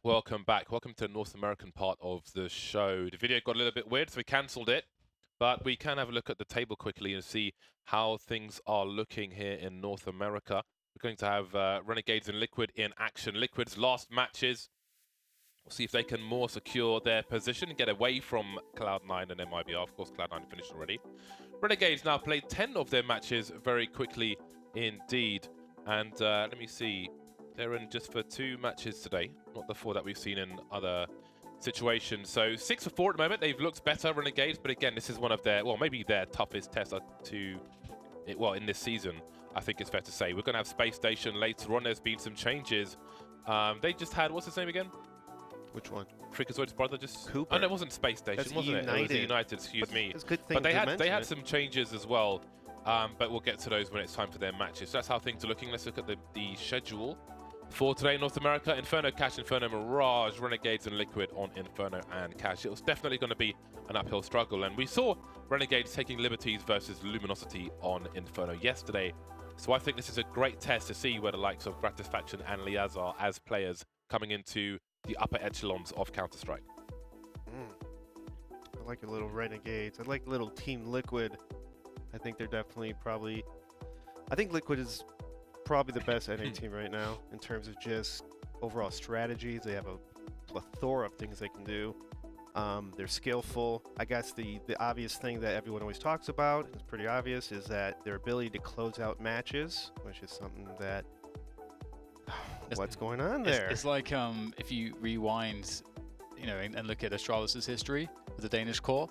Welcome back. Welcome to the North American part of the show. The video got a little bit weird, so we cancelled it. But we can have a look at the table quickly and see how things are looking here in North America. We're going to have Renegades and Liquid in action. Liquid's last matches. We'll see if they can more secure their position and get away from Cloud9 and MIBR. Of course, Cloud9 finished already. Renegades now played 10 of their matches very quickly indeed. And let me see. They're in just for 2 matches today, not the 4 that we've seen in other situations. So 6 for 4 at the moment. They've looked better, Renegades, but again, this is one of their, well, maybe their toughest test in this season, I think it's fair to say. We're going to have Space Station later on. There's been some changes. They just had, what's his name again? Which one? Freakazoid's brother just... Cooper. Oh, no, it wasn't Space Station, That's wasn't United. it? It was United, excuse me. It's a good thing But they to had some changes as well, but we'll get to those when it's time for their matches. So that's how things are looking. Let's look at the schedule for today in North America. Inferno, Cash, Inferno, Mirage, Renegades and Liquid on Inferno and Cash. It was definitely going to be an uphill struggle, and we saw Renegades taking liberties versus Luminosity on Inferno yesterday. So I think this is a great test to see where the likes of Gratis Faction and Liaz are as players coming into the upper echelons of Counter-Strike. I like a little Renegades. I like little Team Liquid. I think they're definitely probably... I think Liquid is probably the best NA team right now in terms of just overall strategies. They have a plethora of things they can do. They're skillful. I guess the obvious thing that everyone always talks about, it's pretty obvious, is that their ability to close out matches, which is something that... What's going on there? It's like if you rewind, and look at Astralis' history with the Danish core,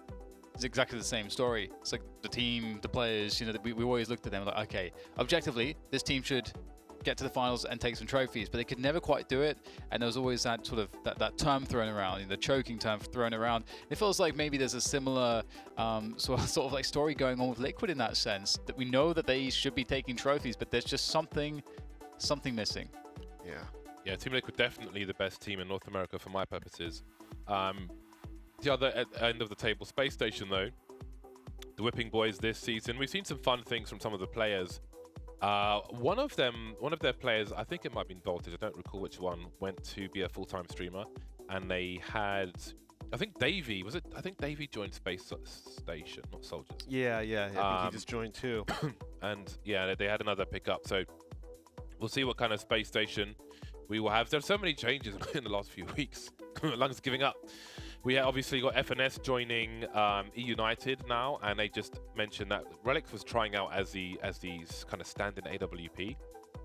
it's exactly the same story. It's like the team, the players, we always looked at them like, okay, objectively, this team should get to the finals and take some trophies, but they could never quite do it. And there was always that sort of that term thrown around, the choking term thrown around. It feels like maybe there's a similar sort of like story going on with Liquid in that sense, that we know that they should be taking trophies, but there's just something missing. Yeah, Team Liquid definitely the best team in North America for my purposes. The other end of the table, Space Station though, the Whipping Boys this season. We've seen some fun things from some of the players. One of their players, I think it might have been Voltage, I don't recall which one, went to be a full-time streamer, and they had, I think Davey joined Space Station, not Soldiers. Yeah, I think he just joined too. And yeah, they had another pickup, so we'll see what kind of Space Station we will have. There's so many changes in the last few weeks. Lungs giving up. We obviously got FNS joining E United now, and they just mentioned that Relics was trying out as the kind of stand-in AWP.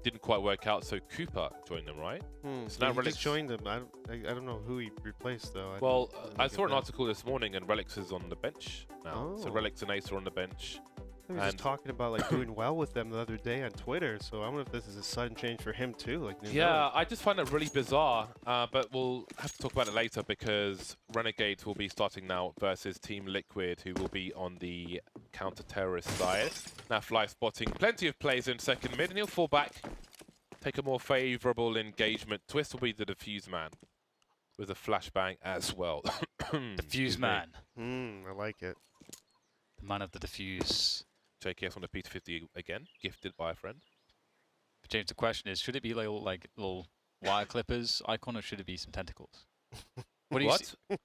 Didn't quite work out, so Cooper joined them, right? So now Relics joined them. I don't know who he replaced though. Well, I saw an article this morning, and Relics is on the bench now. So Relics and Ace are on the bench. He was just talking about like doing well with them the other day on Twitter, so I wonder if this is a sudden change for him too. Like, yeah, I just find that really bizarre, but we'll have to talk about it later because Renegades will be starting now versus Team Liquid, who will be on the counter-terrorist side. Now Fly spotting plenty of plays in second mid, and he'll fall back, take a more favourable engagement. Twist will be the defuse man with a flashbang as well. Defuse man. I like it. The man of the defuse. JKS on the P250 again, gifted by a friend. But James, the question is, should it be like little wire clippers icon, or should it be some tentacles? What do you see?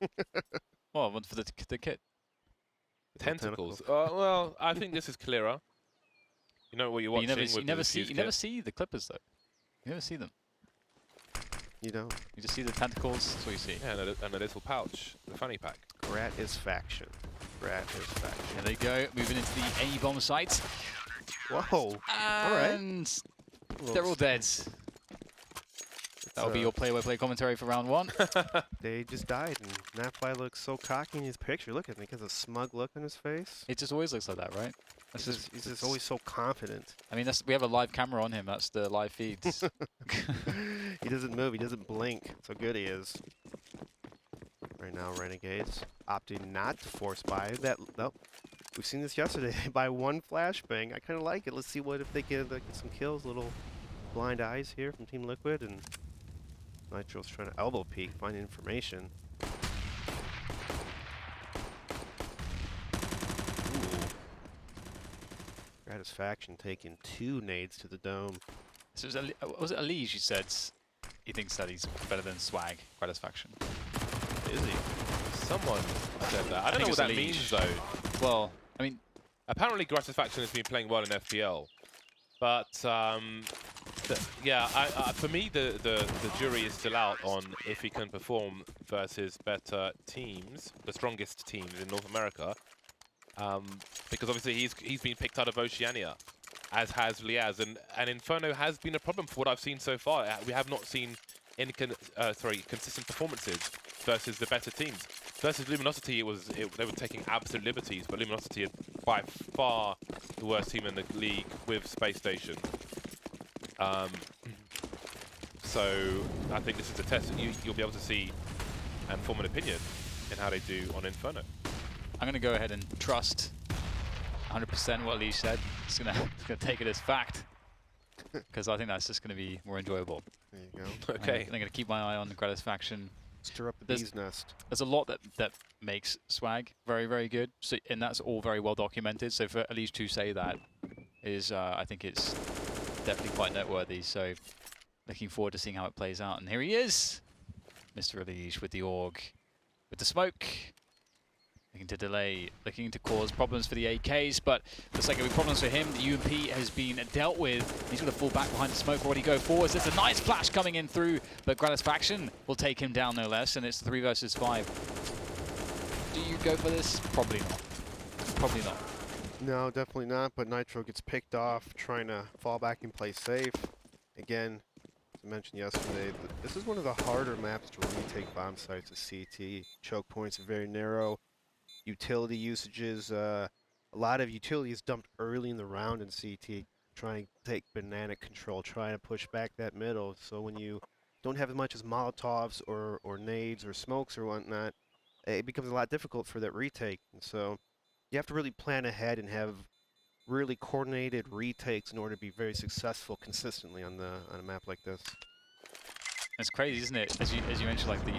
Well, for the kit. Tentacles. Well, I think this is clearer. You know what you're watching. You never see the clippers though. You never see them. You don't. You just see the tentacles. That's what you see. Yeah, and a little pouch, the fanny pack. Gratis Faction. Gratis Faction. There they go, moving into the A-bomb site. Whoa. And they're all dead. That'll be your play-by-play commentary for round 1. They just died, and Napfly looks so cocky in his picture. Look at him. He has a smug look on his face. It just always looks like that, right? He's just always so confident. I mean, we have a live camera on him. That's the live feeds. He doesn't move. He doesn't blink. That's how good he is. Right now, Renegades opting not to force buy that. Nope. We've seen this yesterday. They buy one flashbang. I kind of like it. Let's see if they can get some kills. Little blind eyes here from Team Liquid, and Nitro's trying to elbow peek, find information. Gratis Faction taking 2 nades to the dome. So was it Alige, you said? he thinks that he's better than Swag, Gratisfaction. Is he? Someone said that. I don't know think what it's that Liege. means though. Well, I mean, Apparently, Gratisfaction has been playing well in FPL, but yeah, for me, the jury is still out on if he can perform versus better teams, the strongest teams in North America, because obviously he's been picked out of Oceania, as has Liaz, and Inferno has been a problem for what I've seen so far. We have not seen any consistent performances versus the better teams. Versus Luminosity, they were taking absolute liberties, but Luminosity are by far the worst team in the league with Space Station. So I think this is a test that you'll be able to see and form an opinion in how they do on Inferno. I'm going to go ahead and trust 100% what Lee said. It's going to take it as fact, because I think that's just going to be more enjoyable. There you go. Okay. I'm going to keep my eye on the Gratisfaction. Stir up the There's- bee's nest. There's a lot that makes Swag very, very good, so, and that's all very well documented. So for Elise to say that is, I think it's definitely quite noteworthy. So looking forward to seeing how it plays out. And here he is, Mr. Elise with the AUG, with the smoke. Looking to delay, looking to cause problems for the AKs, but looks like there'll be problems for him. The UMP has been dealt with. He's going to fall back behind the smoke, already go forwards. There's a nice flash coming in through, but Gratisfaction will take him down no less, and it's 3 versus 5. Do you go for this? Probably not. Probably not. No, definitely not. But Nitro gets picked off, trying to fall back and play safe. Again, as I mentioned yesterday, this is one of the harder maps to retake bomb sites at CT. Choke points are very narrow. Utility usages, a lot of utilities dumped early in the round in CT, trying to take banana control, trying to push back that middle. So when you don't have as much as Molotovs or nades or smokes or whatnot, it becomes a lot difficult for that retake. And so you have to really plan ahead and have really coordinated retakes in order to be very successful consistently on a map like this. It's crazy, isn't it? As you mentioned, like the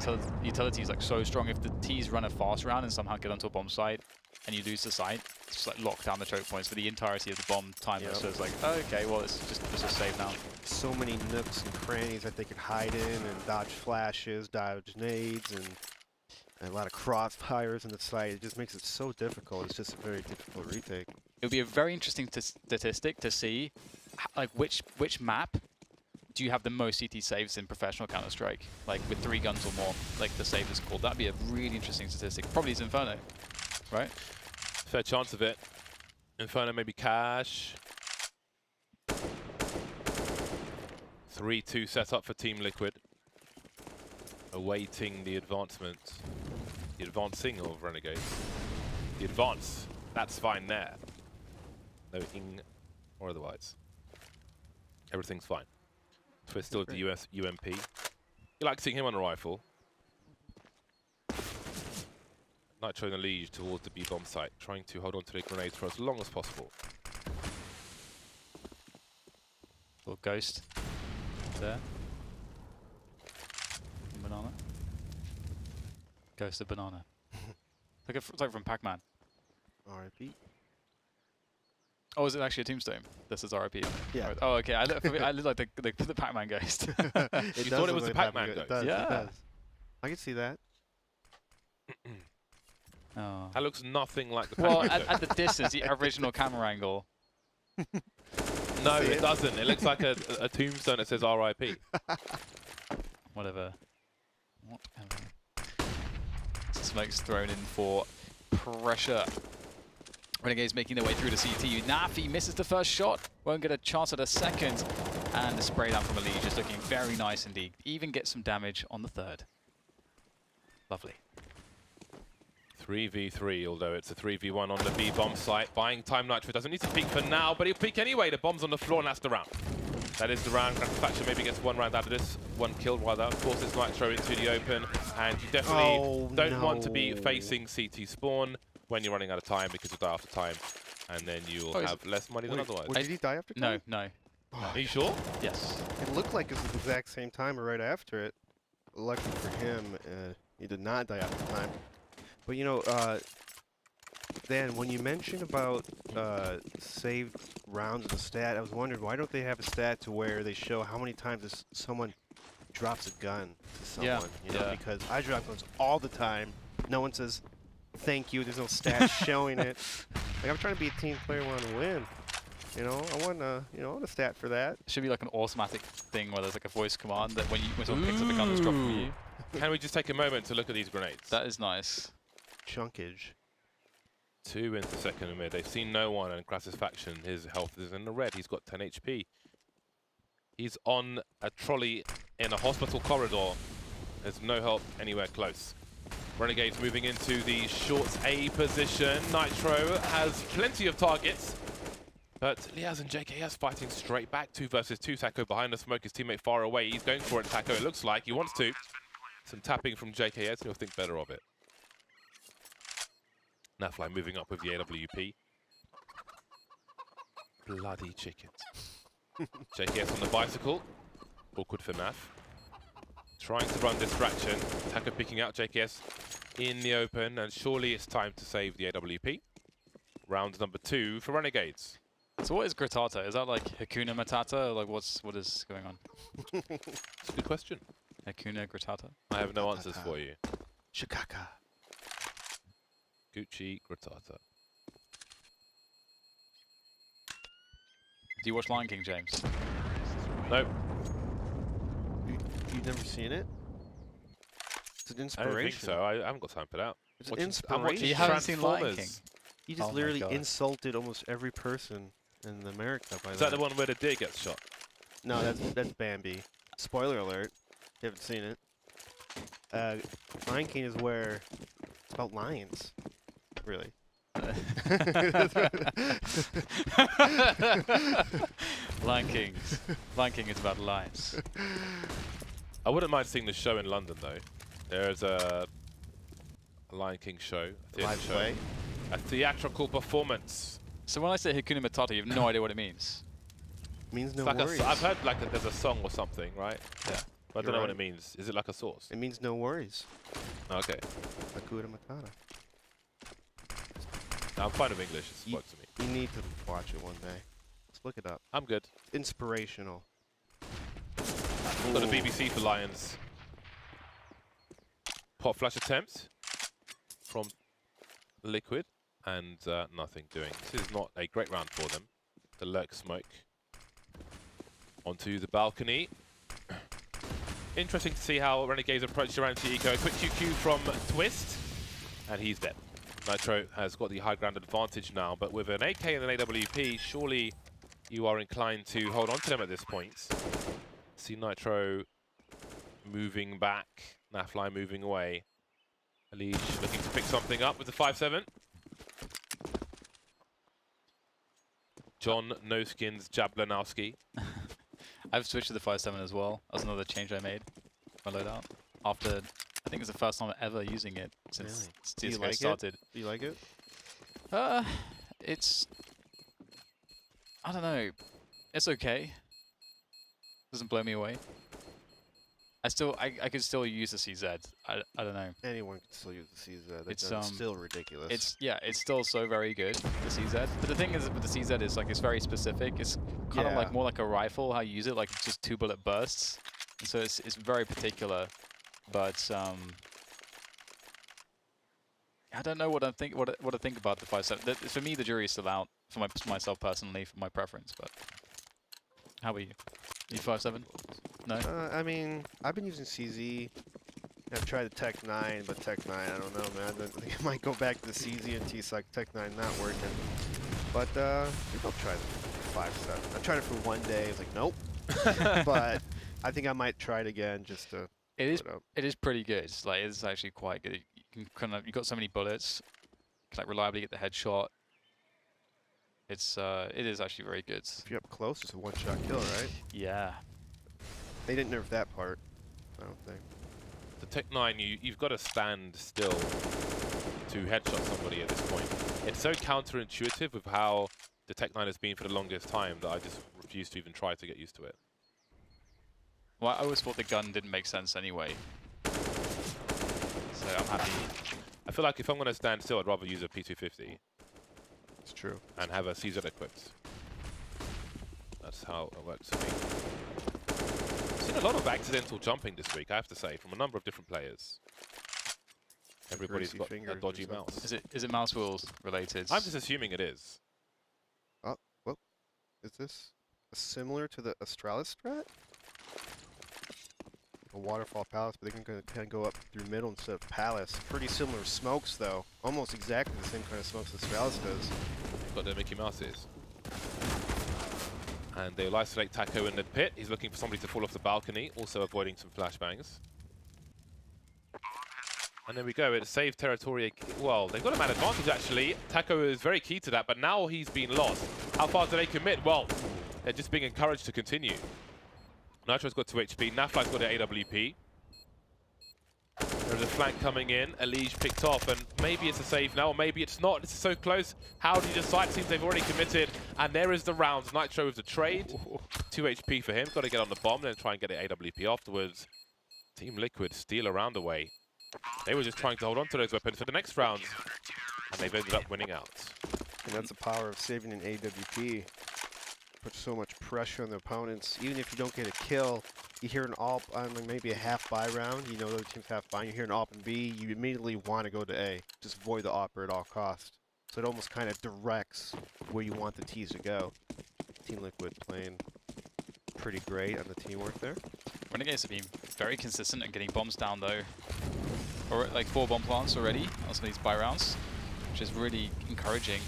utility is like so strong. If the T's run a fast round and somehow get onto a bomb site, and you lose the site, it's just like lock down the choke points for the entirety of the bomb timer. Yep. So it's like, oh, okay, well it's just save now. So many nooks and crannies that they could hide in and dodge flashes, dodge nades, and a lot of crossfires in the site. It just makes it so difficult. It's just a very difficult retake. It would be a very interesting statistic to see, like which map do you have the most CT saves in professional Counter-Strike? Like with 3 guns or more, like the save is called. That'd be a really interesting statistic. Probably it's Inferno, right? Fair chance of it. Inferno maybe Cash. 3-2 set up for Team Liquid. Awaiting the advancement. The advancing of Renegades. The advance. That's fine there. No ing or otherwise. Everything's fine. Twist still with the US UMP. You like seeing him on a rifle. Nitro and the Liege towards the B bomb site, trying to hold on to the grenades for as long as possible. Little ghost there. Banana. Ghost of banana. It's like from Pac-Man. RIP. Oh, is it actually a tombstone? This is RIP. Yeah. Oh, okay. I look like the Pac-Man ghost. You thought it was the Pac-Man It ghost? does, Yeah. it does. I can see that. Oh. That looks nothing like the Well, Pac-Man at ghost. the distance, the original camera angle. No, See it it? doesn't. It looks like a tombstone that says RIP. Whatever. Smoke's thrown in for pressure. Renegades making their way through to CT. Nafi misses the first shot, won't get a chance at a second. And the spray down from Elise just looking very nice indeed. Even gets some damage on the third. Lovely. 3v3, although it's a 3v1 on the B bomb site. Buying time. Nitro doesn't need to peek for now, but he'll peek anyway. The bomb's on the floor, and that's the round. That is the round. Gratisfaction maybe gets 1 round out of this. 1 kill rather. Forces Nitro into the open, and you definitely don't want to be facing CT spawn when you're running out of time, because you'll die after time, and then you'll have less money than otherwise. Did he die after No, time? no. Are you sure? Yes. It looked like it was the exact same time or right after it. Lucky for him, he did not die after time. But you know, Dan, when you mentioned about saved rounds in the stat, I was wondering why don't they have a stat to where they show how many times someone drops a gun to someone. Yeah, You know, yeah. because I drop guns all the time. No one says thank you. There's no stats showing it. Like I'm trying to be a team player, want to win. You know, I want a stat for that. It should be like an automatic thing where there's like a voice command that when someone picks up the gun that's dropped from you. Can we just take a moment to look at these grenades? That is nice. Chunkage. 2 into second and mid. They've seen no one, and Krasis faction, his health is in the red. He's got 10 HP. He's on a trolley in a hospital corridor. There's no help anywhere close. Renegades moving into the short A position. Nitro has plenty of targets, but Liaz and JKS fighting straight back. 2 versus 2. Taco behind the smoke, his teammate far away. He's going for it, Taco. It looks like he wants to. Some tapping from JKS, and he'll think better of it. Nafly moving up with the AWP. Bloody chickens. JKS on the bicycle. Awkward for Naf. Trying to run distraction. Taco picking out JKS in the open, and surely it's time to save the AWP. Round number 2 for Renegades. So what is Gritata? Is that like Hakuna Matata? Or like what is going on? It's a good question. Hakuna Gritata? I have no answers for you. Shikaka. Gucci Gratata. Do you watch Lion King, James? Nope. You've never seen it? It's an I inspiration. don't think so. I haven't got time for that. It's an I'm inspiration. watching You haven't seen Lion King? Transformers. He just Oh my literally God. insulted almost every person in America by Is that the one where the deer gets shot? No, that's Bambi. Spoiler alert. If you haven't seen it. Lion King is where it's about lions. Really. Lion King. Lion King is about lions. I wouldn't mind seeing the show in London though. There's a Lion King show, a theatre Live show, play. a theatrical performance. So when I say Hakuna Matata, you have no idea what it means. Means no It's like worries. I've heard like there's a song or something, right? Yeah. But I don't You're know what right. it means. Is it like a sauce? It means no worries. Okay. Hakuna Matata. I'm fine with English. It's You- worked to me. You need to watch it one day. Let's look it up. I'm good. Inspirational. Got a BBC for Lions. Pop flash attempt from Liquid, and nothing doing. This is not a great round for them. The lurk smoke onto the balcony. Interesting to see how Renegades approach around to Eco. A quick QQ from Twist, and he's dead. Nitro has got the high ground advantage now, but with an AK and an AWP, surely you are inclined to hold on to them at this point. See Nitro moving back, Nafly moving away. Elige looking to pick something up with the 5-7. John No Skins Jablanowski. I've switched to the 5.7 as well. That was another change I made. My loadout. After, I think it's the first time ever using it since Do you CSGO like it? started. Do you like it? It's, I don't know. It's okay. Doesn't blow me away. I could still use the CZ. I don't know. Anyone can still use the CZ. It's, That's still ridiculous. It's still so very good, the CZ. But the thing is with the CZ is like it's very specific. It's kind of Yeah. like more like a rifle how you use it, like it's just 2 bullet bursts. And so it's very particular. But I don't know what I think about the 5.7. For me, the jury is still out for myself personally, for my preference. But how about you? You 5.7? No. I mean, I've been using CZ. I've tried the Tech 9, but Tech 9, I don't know, man. I think I might go back to the CZ and T-Suck. Tech 9 not working. But I think I'll try the 5.7. I tried it for one day. It's like, nope. But I think I might try it again just to It put it up. is pretty good. Like it's actually quite good. You can you got so many bullets. You can like reliably get the headshot. It is actually very good. If you're up close, it's a one-shot kill, right? Yeah. They didn't nerf that part, I don't think. The Tech 9, you've got to stand still to headshot somebody at this point. It's so counterintuitive with how the Tech 9 has been for the longest time that I just refuse to even try to get used to it. Well, I always thought the gun didn't make sense anyway. So I'm happy. I feel like if I'm going to stand still, I'd rather use a P250 It's true. and have a CZ equipped. That's how it works for me. I've seen a lot of accidental jumping this week, I have to say, from a number of different players. Everybody's Greasy got a fingers or dodgy something. mouse. Is it mouse wheels related? I'm just assuming it is. Oh, well, is this similar to the Astralis strat? A waterfall palace, but they can kind of go up through middle instead of palace. Pretty similar smokes, though. Almost exactly the same kind of smokes Astralis does. Got the Mickey Mouses. And they'll isolate Taco in the pit. He's looking for somebody to fall off the balcony, also avoiding some flashbangs. And there we go, it's saved territory. Well, they've got a man advantage actually. Taco is very key to that, but now he's been lost. How far do they commit? Well, they're just being encouraged to continue. Nitro's got 2 HP, Nafly's got an AWP. There's a flank coming in, Elige picked off, and maybe it's a save now, or maybe it's not. This is so close. How do you decide? It seems they've already committed, and there is the round. Nitro with the trade. 2 HP for him, got to get on the bomb, then try and get an AWP afterwards. Team Liquid steal a round away. They were just trying to hold on to those weapons for the next round, and they've ended up winning out. And that's the power of saving an AWP. Puts so much pressure on the opponents. Even if you don't get a kill, you hear an AWP on like maybe a half buy round, you know the other team's half buy, you hear an AWP in B, you immediately want to go to A. Just avoid the AWP at all costs. So it almost kind of directs where you want the T's to go. Team Liquid playing pretty great on the teamwork there. Renegades have been very consistent at getting bombs down though. Or like 4 bomb plants already on some of these buy rounds, which is really encouraging.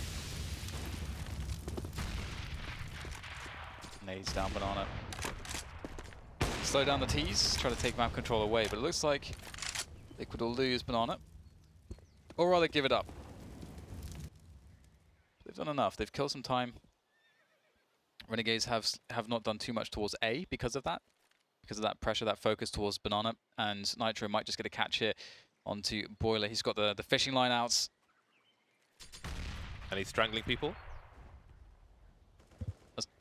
Nades down banana. Slow down the T's, try to take map control away, but it looks like Liquid will lose banana. Or rather give it up. They've done enough, they've killed some time. Renegades have not done too much towards A because of that. Because of that pressure, that focus towards banana, and Nitro might just get a catch here onto Boiler. He's got the fishing line out. And he's strangling people?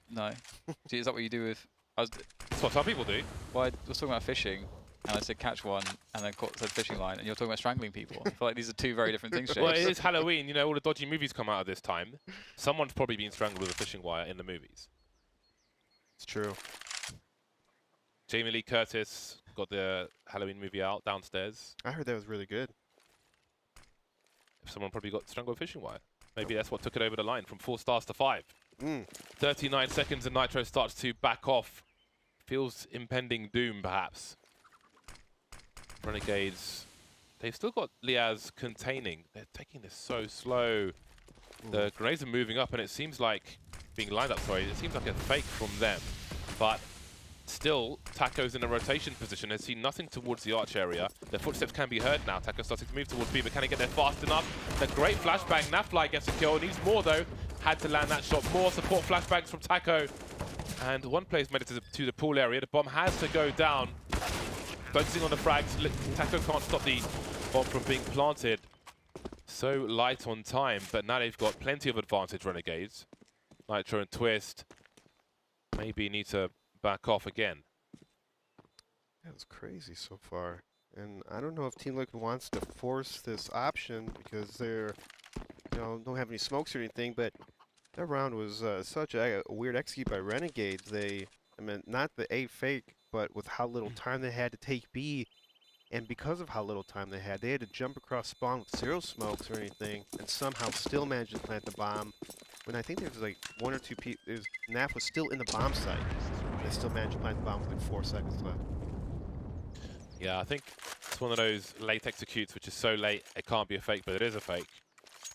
No. Gee, is that what you do with... That's what some people do. Well, I was talking about fishing, and I said catch one, and then said fishing line, and you're talking about strangling people. I feel like these are 2 very different things, Well, it James. is Halloween, you know, all the dodgy movies come out at this time. Someone's probably been strangled with a fishing wire in the movies. It's true. Jamie Lee Curtis got the Halloween movie out downstairs. I heard that was really good. Someone probably got strangled with a fishing wire. Maybe that's what took it over the line from 4 stars to 5. 39 seconds and Nitro starts to back off. Feels impending doom, perhaps. Renegades, they've still got Liaz containing. They're taking this so slow. The grenades are moving up, and it seems like being lined up. Sorry, it seems like a fake from them, but still, Taco's in a rotation position. Has seen nothing towards the arch area. Their footsteps can be heard now. Taco starting to move towards B, but can he get there fast enough? The great flashbang. Nafly gets a kill. Needs more though. Had to land that shot. More support flashbangs from Taco. And one player's made it to the pool area. The bomb has to go down. Focusing on the frags. Taco can't stop the bomb from being planted. So light on time, but now they've got plenty of advantage, Renegades. Nitro and Twist maybe need to back off again. That was crazy so far. And I don't know if Team Liquid wants to force this option because they're, you know, don't have any smokes or anything, but that round was such a weird execute by Renegades. I mean, not the A fake, but with how little time they had to take B, and because of how little time they had to jump across spawn with 0 smokes or anything, and somehow still manage to plant the bomb. When I think there was like 1 or 2 people, Naf was still in the bomb site. They still managed to plant the bomb with like 4 seconds left. Yeah, I think it's one of those late executes, which is so late, it can't be a fake, but it is a fake.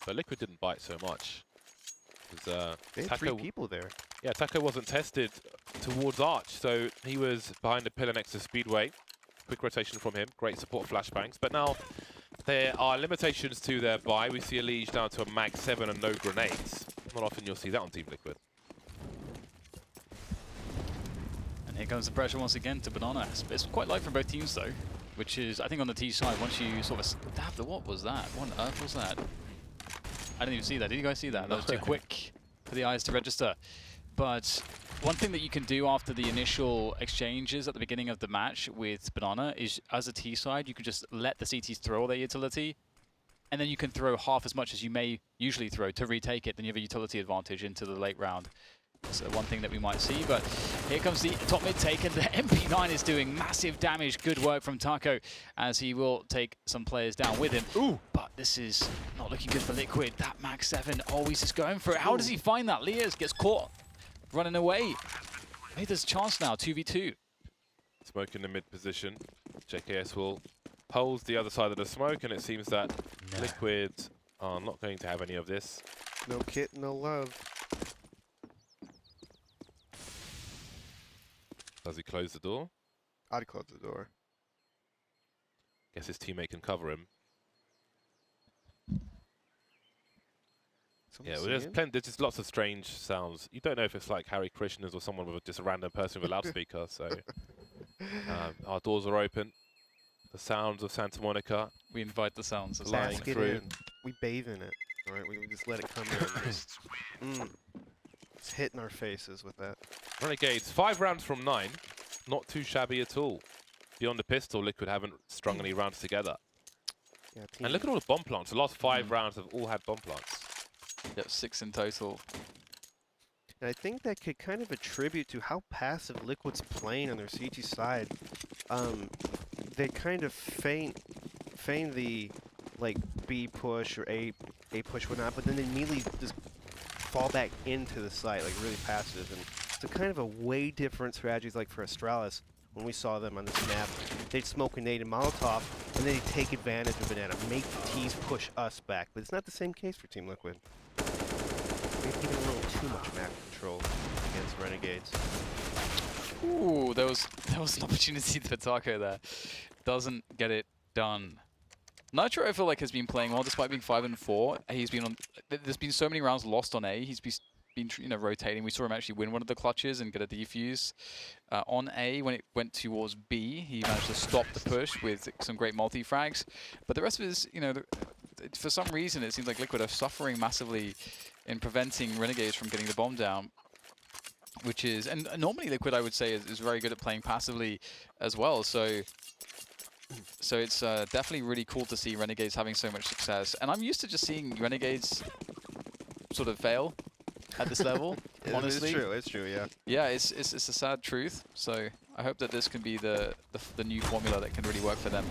But Liquid didn't bite so much. They had 3 people there. Yeah, Taco wasn't tested towards Arch, so he was behind the pillar next to Speedway. Quick rotation from him, great support flashbangs. But now there are limitations to their buy. We see Elige down to a mag 7 and no grenades. Not often you'll see that on Team Liquid. And here comes the pressure once again to Banana. It's quite light from both teams though, which is, I think on the T side, once you sort of... What was that? What on earth was that? I didn't even see that. Did you guys see that? That was too quick for the eyes to register. But one thing that you can do after the initial exchanges at the beginning of the match with Banana is, as a T side, you can just let the CTs throw all their utility, and then you can throw half as much as you may usually throw to retake it. Then you have a utility advantage into the late round. That's one thing that we might see, but here comes the top mid take, and the MP9 is doing massive damage. Good work from Taco, as he will take some players down with him. Ooh, but this is not looking good for Liquid. That Max 7 always is going for it. How does he find that? Leas gets caught running away. Hey, there's a chance now, 2v2. Smoke in the mid position. JKS will hold the other side of the smoke, and it seems that Liquid are not going to have any of this. No kit, no love. Does he close the door? I'd close the door. Guess his teammate can cover him. Someone Yeah, well, there's singing? plenty. There's just lots of strange sounds. You don't know if it's like Harry Krishna's or someone with just a random person with a loudspeaker. So our doors are open. The sounds of Santa Monica. We invite the sounds of Flying Let's get through. in. We bathe in it. All right, we just let it come in. It's hitting our faces with that. Renegades, 5 rounds from 9. Not too shabby at all. Beyond the pistol, Liquid haven't strung any rounds together. Yeah, And look at all the bomb plants. The last 5 rounds have all had bomb plants. Yep, 6 in total. And I think that could kind of attribute to how passive Liquid's playing on their CT side. They kind of feign the like B push or A push, whatnot, but then they immediately just fall back into the site, like really passive. And it's a kind of a way different strategies. Like for Astralis, when we saw them on this map, they'd smoke a nade and Molotov, and then they'd take advantage of Banana, make the T's push us back. But it's not the same case for Team Liquid. They've given a little too much map control against Renegades. Ooh, there was an opportunity for Taco there. Doesn't get it done. Nitro, I feel like, has been playing well despite being 5 and 4. He's been on. There's been so many rounds lost on A. He's been rotating. We saw him actually win one of the clutches and get a defuse on A. When it went towards B, he managed to stop the push with some great multi-frags. But the rest of his, for some reason, it seems like Liquid are suffering massively in preventing Renegades from getting the bomb down. Which is, and normally Liquid, I would say, is very good at playing passively as well. So it's definitely really cool to see Renegades having so much success. And I'm used to just seeing Renegades sort of fail at this level, honestly. It's true, yeah. Yeah, it's a sad truth. So I hope that this can be the new formula that can really work for them.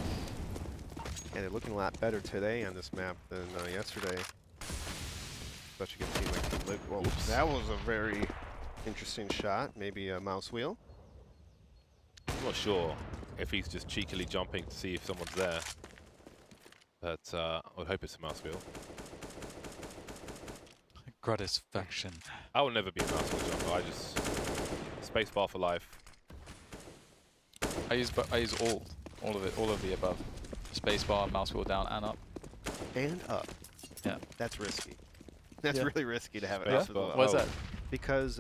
Yeah, they're looking a lot better today on this map than yesterday. Especially against Team like Team Liquid. Well, that was a very interesting shot. Maybe a mouse wheel. I'm not sure if he's just cheekily jumping to see if someone's there. But I would hope it's a mouse wheel. Gratisfaction. I will never be a mouse wheel jumper. I just spacebar for life. I use all of it, all of the above. Spacebar, mouse wheel down and up. And up. Yeah. That's risky. That's Yeah. really risky to have it Yeah? up. What's that? Because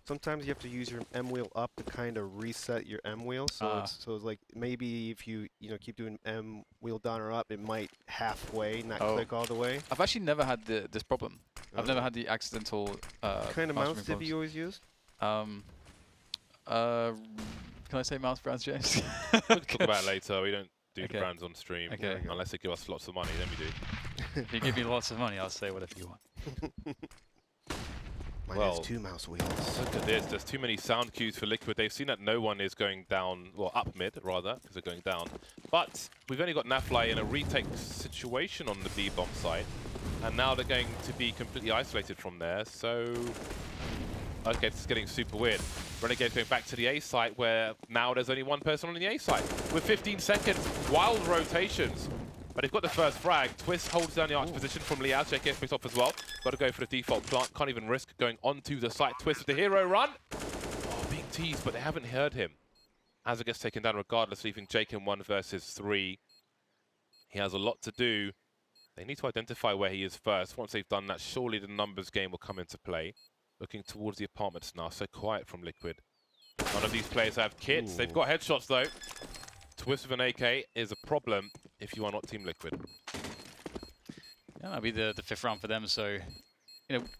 sometimes you have to use your M wheel up to kind of reset your M wheel. So it's like maybe if you keep doing M wheel down or up, it might halfway not click all the way. I've actually never had this problem. I've never had the accidental. What kind of mouse have you always used? Can I say mouse brands, James? We'll talk about it later. We don't do Okay. the brands on stream. Okay. Unless they give us lots of money, then we do. If you give me lots of money, I'll say whatever you want. Mine Well, has 2 mouse wheels. Look at this. There's too many sound cues for Liquid. They've seen that no one is going down, well, up mid, rather, because they're going down. But we've only got Nafly in a retake situation on the B bomb site. And now they're going to be completely isolated from there. So, okay, this is getting super weird. Renegades going back to the A site, where now there's only one person on the A site. With 15 seconds, wild rotations. But they've got the first frag. Twist holds down the arch position from Liao. JKS picks off as well. Got to go for the default plant. Can't even risk going onto the site. Twist with the hero run. Oh, being teased, but they haven't heard him. As it gets taken down regardless, leaving Jake in 1 versus 3. He has a lot to do. They need to identify where he is first. Once they've done that, surely the numbers game will come into play. Looking towards the apartments now. So quiet from Liquid. None of these players have kits. Ooh. They've got headshots though. Twist with an AK is a problem if you are not Team Liquid. Yeah, that'll be the 5th round for them. So,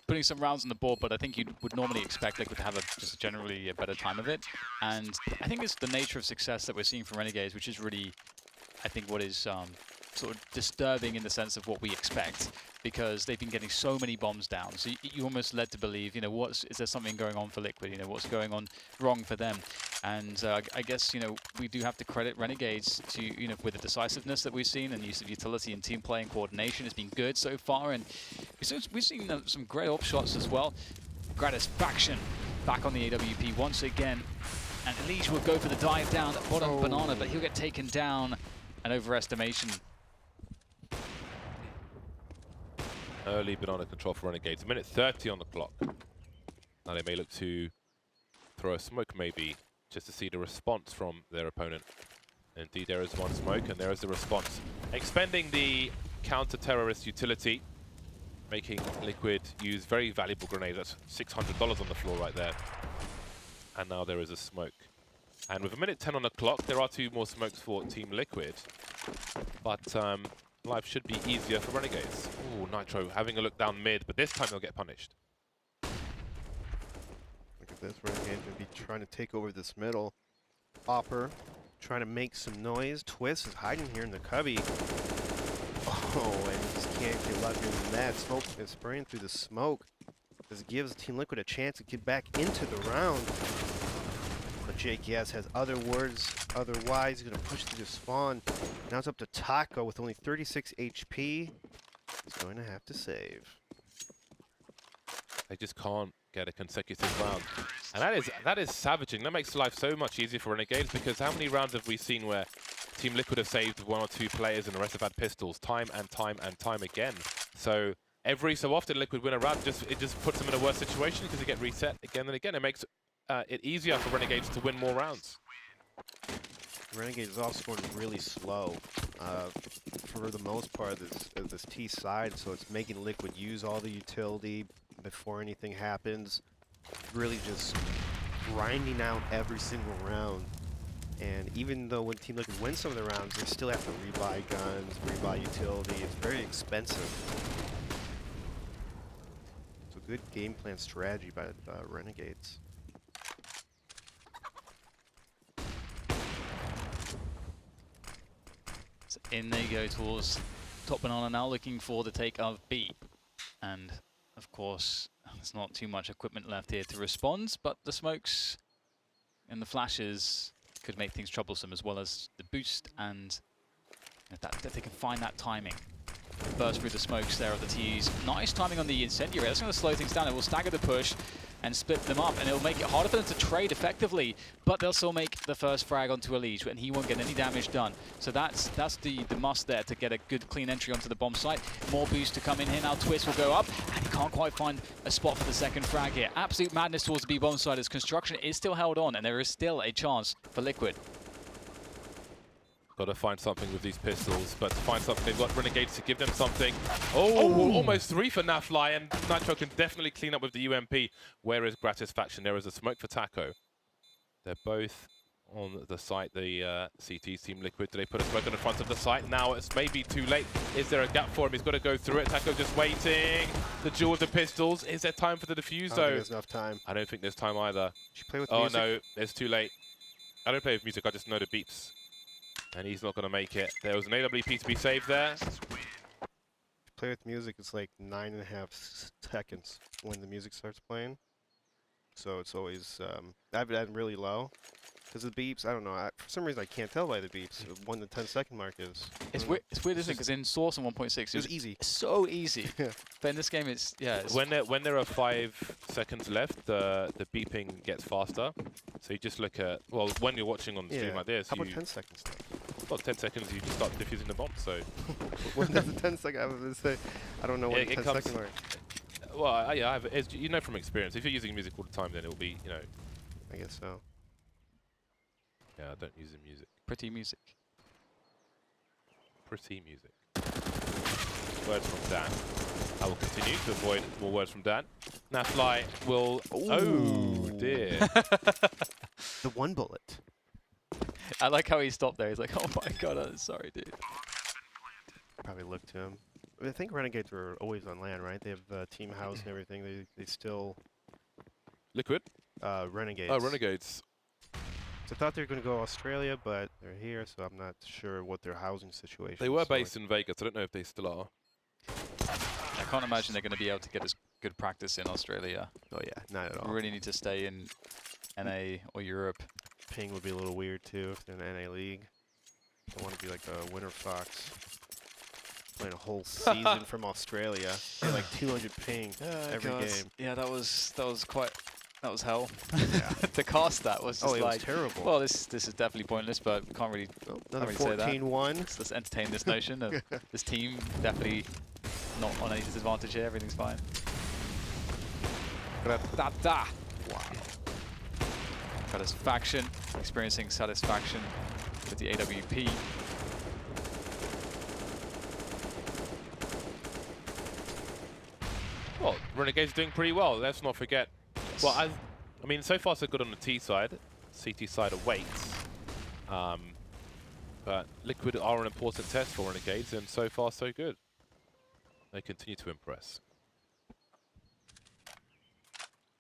putting some rounds on the board, but I think you would normally expect Liquid to have just generally a better time of it. And I think it's the nature of success that we're seeing from Renegades, which is really, I think, what is sort of disturbing in the sense of what we expect, because they've been getting so many bombs down. So you almost led to believe, you know, is there something going on for Liquid? You know, what's going on wrong for them? And I guess, you know, we do have to credit Renegades to, you know, with the decisiveness that we've seen and use of utility and team play and coordination has been good so far. And we've seen some great op shots as well. Gratisfaction back on the AWP once again. And Elige will go for the dive down at bottom banana, but he'll get taken down. An overestimation. Early banana control for Renegades. A minute 30 on the clock. Now they may look to throw a smoke maybe, just to see the response from their opponent. Indeed, there is one smoke, and there is the response. Expending the counter-terrorist utility, making Liquid use very valuable grenades. That's $600 on the floor right there. And now there is a smoke. And with a minute 10 on the clock, there are 2 more smokes for Team Liquid. But life should be easier for Renegades. Ooh, Nitro having a look down mid, but this time they'll get punished. Look at this, Renegades gonna be trying to take over this middle. Hopper trying to make some noise. Twist is hiding here in the cubby. Oh, and he just can't get luckier than that. Smoke is spraying through the smoke. This gives Team Liquid a chance to get back into the round. But JKS has other words. Otherwise, he's going to push through the spawn. Now it's up to Taco with only 36 HP. He's going to have to save. They just can't get a consecutive round. And that is savaging. That makes life so much easier for Renegades, because how many rounds have we seen where Team Liquid have saved 1 or 2 players and the rest have had pistols time and time and time again? So every so often Liquid win a round, it just puts them in a worse situation because they get reset again and again. It makes it easier for Renegades to win more rounds. Renegades is also scoring really slow for the most part of this T side, so it's making Liquid use all the utility before anything happens. Really just grinding out every single round. And even though when Team Liquid wins some of the rounds, they still have to rebuy guns, rebuy utility. It's very expensive. It's a good game plan strategy by Renegades. So in they go towards top banana now, looking for the take of B. And of course, there's not too much equipment left here to respond, but the smokes and the flashes could make things troublesome, as well as the boost, and if they can find that timing. Burst through the smokes there of the T's. Nice timing on the incendiary. That's going to slow things down. It will stagger the push and split them up, and it will make it harder for them to trade effectively, but they'll still make the first frag onto Elige, and he won't get any damage done. So that's the must there to get a good clean entry onto the bomb site. More boost to come in here now. Twist will go up, and he can't quite find a spot for the second frag here. Absolute madness towards the B bomb site as construction is still held on, and there is still a chance for Liquid. Got to find something with these pistols, but to find something, they've got Renegades to give them something. Oh, almost 3 for Nafly, and Nitro can definitely clean up with the UMP. Where is Gratisfaction? There is a smoke for Taco. They're both on the site, the CT Team Liquid. Do they put a smoke on the front of the site? Now it's maybe too late. Is there a gap for him? He's got to go through it. Taco just waiting. The duel with the pistols. Is there time for the defuse, though? I don't think there's enough time. I don't think there's time either. Should you play with Oh, music? no, it's too late. I don't play with music, I just know the beeps. And he's not going to make it. There was an AWP to be saved there. Play with music, it's like 9.5 seconds when the music starts playing. So it's always, I have it really low. Because the beeps, I don't know, for some reason I can't tell by the beeps when the 10-second mark is. It's weird, isn't it? Because in Source on 1.6, It was easy. So easy. Yeah. But in this game, it's, yeah. It's When there are 5 seconds left, the beeping gets faster. So you just look at, well, when you're watching on the stream like this, how about 10 seconds then? Well, 10 seconds, you just start defusing the bomb, so. When there's a 10 second, I was going to say, I don't know when the 10-second mark. Well, yeah, you know from experience, if you're using music all the time, then it'll be, you know. I guess so. Yeah, I don't use the music. pretty music. Pretty music. Words from Dan. I will continue to avoid more words from Dan. Nafly will. Ooh. Oh dear. The one bullet. I like how he stopped there. He's like, oh my god, I'm sorry, dude. Probably looked to him. I think Renegades were always on land, right? They have team house and everything. They still Liquid. Renegades. Oh, Renegades. It's I thought they were going to go Australia, but they're here, so I'm not sure what their housing situation They is were like. based in Vegas. I don't know if they still are. I can't imagine they're going to be able to get as good practice in Australia. Oh yeah, not at all. Really need to stay in NA or Europe. Ping would be a little weird too if they're in the NA league. I want to be like a Winter Fox, playing a whole season from Australia. Get like 200 ping every game. Yeah, that was hell. Yeah. To cast that was just Oh, it like was terrible. well, this is definitely pointless, but we can't really Oh, another really say that. 14-1. let's entertain this notion of this team definitely not on any disadvantage here. Everything's fine. Wow. Satisfaction, experiencing satisfaction with the AWP. Well, Renegades doing pretty well. Let's not forget. Yes. Well, I mean, so far so good on the T side. CT side awaits. But Liquid are an important test for Renegades, and so far so good. They continue to impress.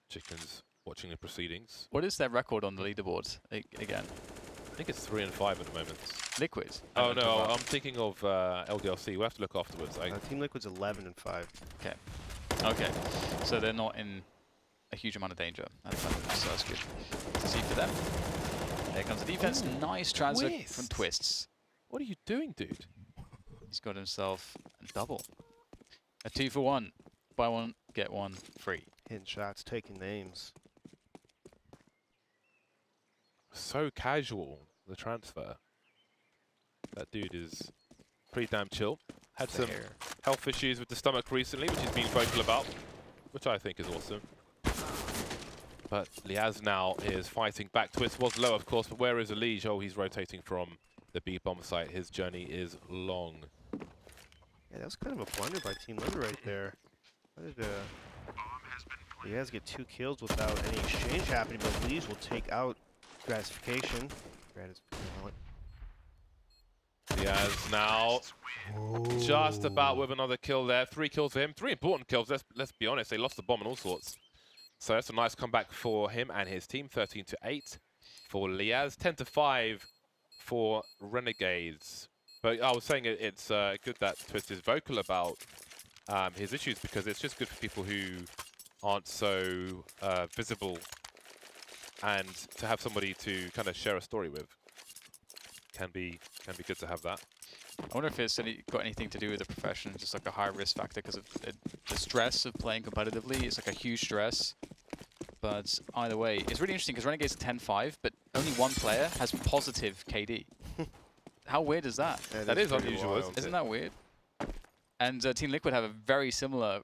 Chickens watching the proceedings. What is their record on the leaderboard again? I think it's 3 and 5 at the moment. Liquid. Oh no, I'm thinking of LDLC. We'll have to look afterwards. Team Liquid's 11-5. Okay, so they're not in a huge amount of danger. So that's good to see for them. There comes the defense. Ooh, Nice transfer from Twists. Twists. What are you doing, dude? He's got himself a double. A 2-for-1. Buy one, get one free. Hitting shots, taking names. So casual, the transfer. That dude is pretty damn chill. Had some health issues with the stomach recently, which he's been vocal about, which I think is awesome. But Liaz now is fighting back. Twist was low, of course, but where is Elige? Oh, he's rotating from the B-bomb site. His journey is long. Yeah, that was kind of a blunder by Team Liquid right there. How did Liaz get 2 kills without any exchange happening, but Elige will take out gratification. Liaz now just about with another kill there. 3 kills for him. 3 important kills. Let's be honest. They lost the bomb and all sorts. So that's a nice comeback for him and his team. 13-8 for Liaz. 10-5 for Renegades. But I was saying it's good that Twist is vocal about his issues, because it's just good for people who aren't so visible, and to have somebody to kind of share a story with can be good to have that. I wonder if it's got anything to do with the profession, just like a high risk factor because of the stress of playing competitively. It's like a huge stress. But either way, it's really interesting because Renegades are 10-5, but only one player has positive KD. How weird is that? That is unusual, Isn't that weird? And Team Liquid have a very similar,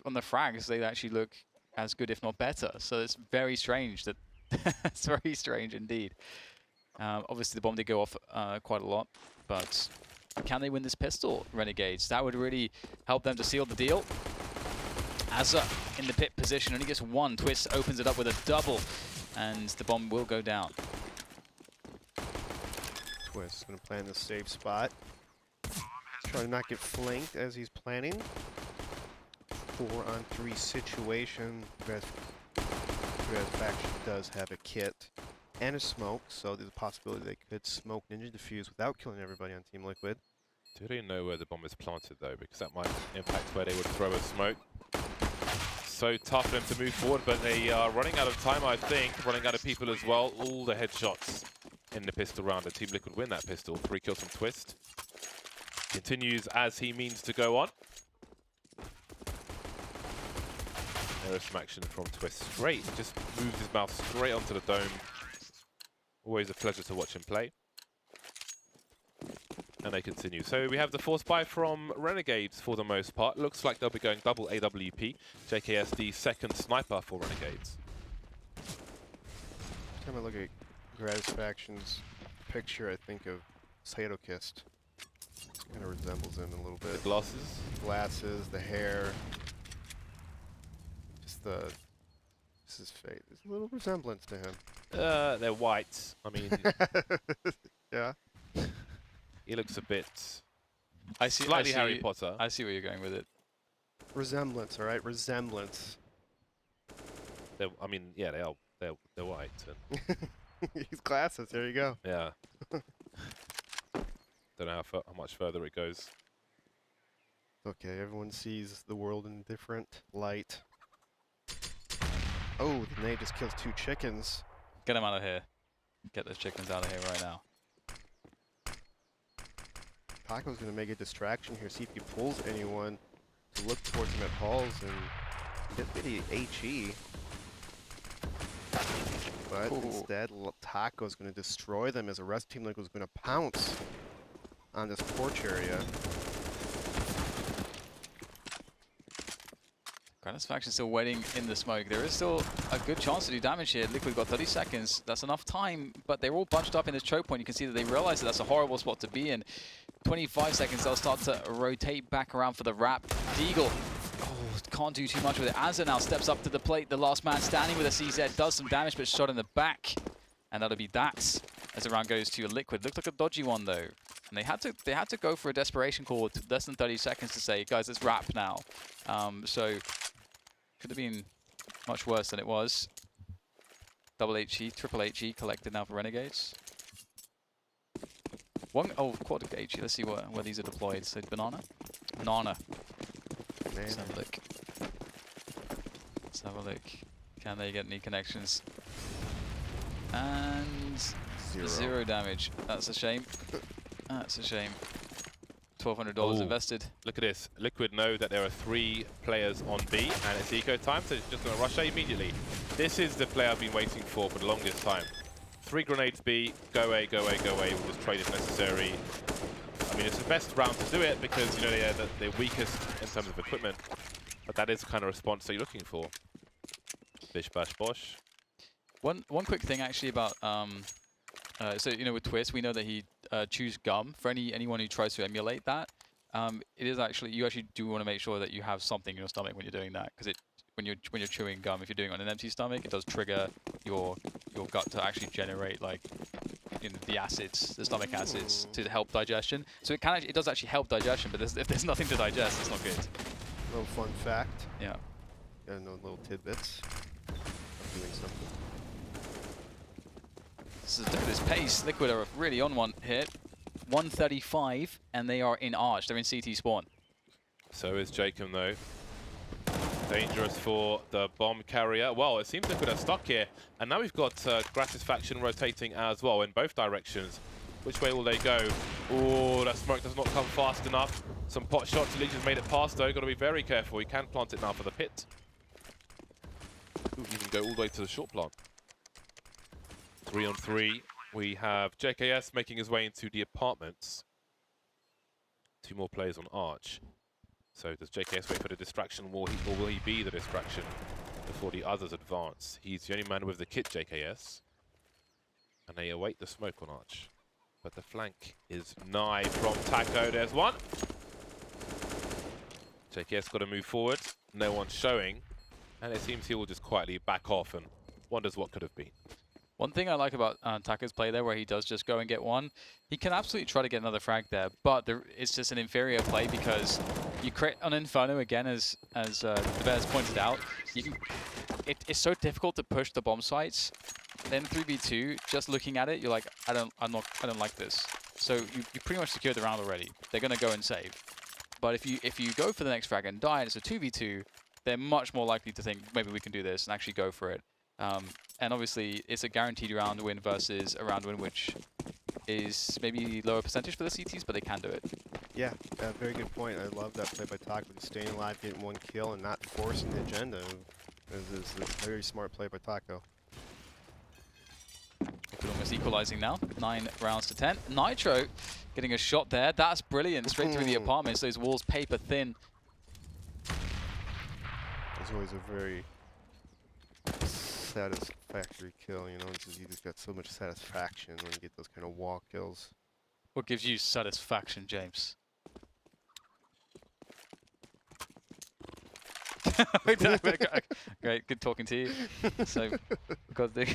on the frags, they actually look as good, if not better. So it's very strange that, it's very strange indeed. Obviously the bomb did go off quite a lot, but can they win this pistol, Renegades? That would really help them to seal the deal. Azza in the pit position, only gets 1. Twist opens it up with a double, and the bomb will go down. Twist gonna plan the safe spot. Try to not get flanked as he's planning. 4-on-3 situation. Faction does have a kit and a smoke, so there's a possibility they could smoke Ninja Defuse without killing everybody on Team Liquid. Do they know where the bomb is planted though? Because that might impact where they would throw a smoke. So tough for them to move forward, but they are running out of time, I think. Running out of people as well. All the headshots in the pistol round, and Team Liquid win that pistol. 3 kills from Twist. Continues as he means to go on. There is some action from Twist. Straight, just moves his mouth straight onto the dome. Always a pleasure to watch him play. And they continue. So we have the force buy from Renegades for the most part. Looks like they'll be going double AWP. JKSD second sniper for Renegades. Every time I look at Gratisfaction's picture, I think of Saitokist. Kind of resembles him a little bit. The glasses. Glasses, the hair. Just the... This is fate. There's a little resemblance to him. They're white. I mean... Yeah. He looks a bit... I see Harry Potter. I see where you're going with it. Resemblance, alright? Resemblance. I mean, yeah, they are. They're white. And Use glasses. There you go. Yeah. Don't know how much further it goes. Okay, everyone sees the world in a different light. Oh, the nade just kills 2 chickens. Get them out of here. Get those chickens out of here right now. Taco's going to make a distraction here, see if he pulls anyone to look towards him at Halls and get the HE. But instead, Taco's going to destroy them as the rest team Liquid's going to pounce on this porch area. Granite's faction still waiting in the smoke. There is still a good chance to do damage here. Liquid got 30 seconds. That's enough time, but they're all bunched up in this choke point. You can see that they realize that that's a horrible spot to be in. 25 seconds, they'll start to rotate back around for the wrap. Deagle, can't do too much with it. Azza now steps up to the plate. The last man standing with a CZ does some damage, but shot in the back. And that'll be that as the round goes to Liquid. Looked like a dodgy one, though. And they had to go for a desperation call with less than 30 seconds to say, guys, let's wrap now. So could have been much worse than it was. Double HE, triple HE collected now for Renegades. Quad HE. Let's see where these are deployed. So banana. Let's have a look. Let's have a look. Can they get any connections? And zero damage. That's a shame. That's a shame. $1,200 invested. Look at this. Liquid know that there are 3 players on B, and it's eco time, so it's just going to rush A immediately. This is the play I've been waiting for the longest time. 3 grenades B, go A, go A, go A, we'll just trade if necessary. I mean, it's the best round to do it because, you know, they're weakest in terms of equipment. But that is the kind of response that you're looking for. Bish, bash, bosh. One quick thing actually about so you know with Twist we know that he chews gum. For anyone who tries to emulate that, it is actually you actually do want to make sure that you have something in your stomach when you're doing that, because when you're chewing gum, if you're doing it on an empty stomach, it does trigger your gut to actually generate like the acids, the stomach acids to help digestion. So it does actually help digestion, but if there's nothing to digest, it's not good. Little fun fact. Yeah. And those little tidbits. Doing something. Look at this pace. Liquid are really on one here. 135, and they are in Arch. They're in CT spawn. So is Jacob, though. Dangerous for the bomb carrier. Well, it seems Liquid are stuck here. And now we've got Gratis faction rotating as well in both directions. Which way will they go? Oh, that smoke does not come fast enough. Some pot shots. Legion's made it past, though. Got to be very careful. He can plant it now for the pit. Ooh, even go all the way to the short plant. 3 on 3. We have JKS making his way into the apartments. 2 more players on Arch. So does JKS wait for the distraction, or will he be the distraction before the others advance? He's the only man with the kit, JKS. And they await the smoke on Arch. But the flank is nigh from Taco. There's one. JKS got to move forward. No one's showing. And it seems he will just quietly back off and wonders what could have been. One thing I like about Taco's play there, where he does just go and get one, he can absolutely try to get another frag there, but it's just an inferior play because you create an Inferno again, as the Bears pointed out. It's so difficult to push the bomb sites. Then 3v2, just looking at it, you're like, I don't like this. So you pretty much secured the round already. They're gonna go and save. But if you go for the next frag and die, and it's a 2v2, they're much more likely to think maybe we can do this and actually go for it. And obviously, it's a guaranteed round win versus a round win, which is maybe lower percentage for the CTs, but they can do it. Yeah, very good point. I love that play by Taco, just staying alive, getting 1 kill, and not forcing the agenda. It's a very smart play by Taco. Liquid almost equalizing now. 9 rounds to 10. Nitro getting a shot there. That's brilliant. Straight through the apartments. Those walls paper thin. It's always a very satisfactory kill, you know. You just got so much satisfaction when you get those kind of wall kills. What gives you satisfaction, James? Great, good talking to you. So, because the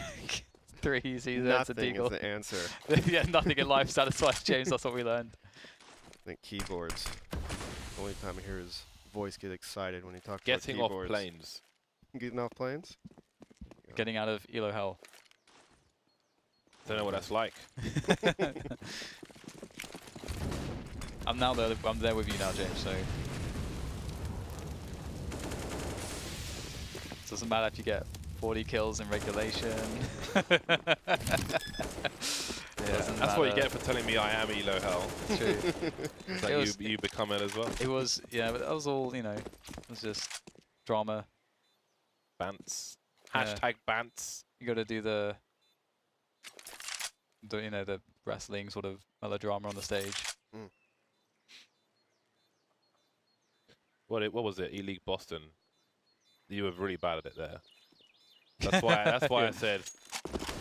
3 easy, that's a deagle. Nothing is the answer. Yeah, nothing in life satisfies James. That's what we learned. I think keyboards. The only time I hear his voice get excited when he talks Getting about off keyboards. planes. Getting off planes? Getting out of Elo hell. Don't know what that's like. I'm there with you now, James. So it doesn't matter if you get 40 kills in regulation. That's what you get for telling me I am Elo Hell. True. That you become it as well. It was, yeah, but that was all, you know, it was just drama. Bants. Yeah. Hashtag bants. You got to do the, you know, the wrestling sort of melodrama on the stage. Mm. What was it? E-League Boston. You were really bad at it there. That's why I said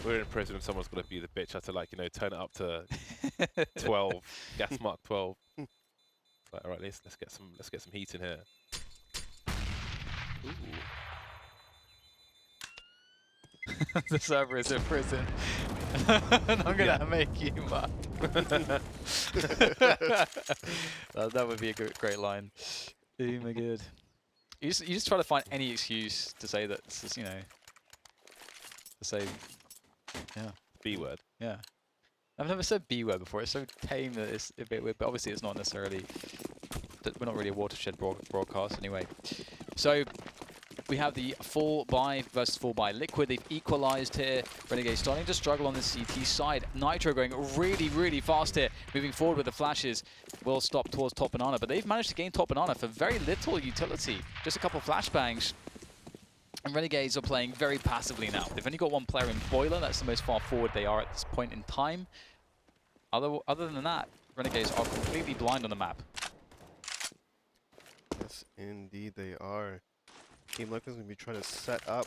we're in prison. Someone's got to be the bitch. I had to, like, you know, turn it up to 12, gas mark 12. Like, all right, let's get some heat in here. Ooh. The server is in prison. And I'm gonna make you mad. That would be a great line. Oh my god. You just try to find any excuse to say that this is, you know, to say, yeah. B word. Yeah. I've never said B word before. It's so tame that it's a bit weird, but obviously it's not necessarily, we're not really a watershed broadcast anyway. So we have the full buy versus full buy Liquid. They've equalized here. Renegades starting to struggle on the CT side. Nitro going really, really fast here. Moving forward with the flashes. Will stop towards Top Banana, but they've managed to gain Top Banana for very little utility. Just a couple flashbangs. And Renegades are playing very passively now. They've only got one player in Boiler. That's the most far forward they are at this point in time. Other than that, Renegades are completely blind on the map. Yes, indeed they are. Team Liquid's going to be trying to set up,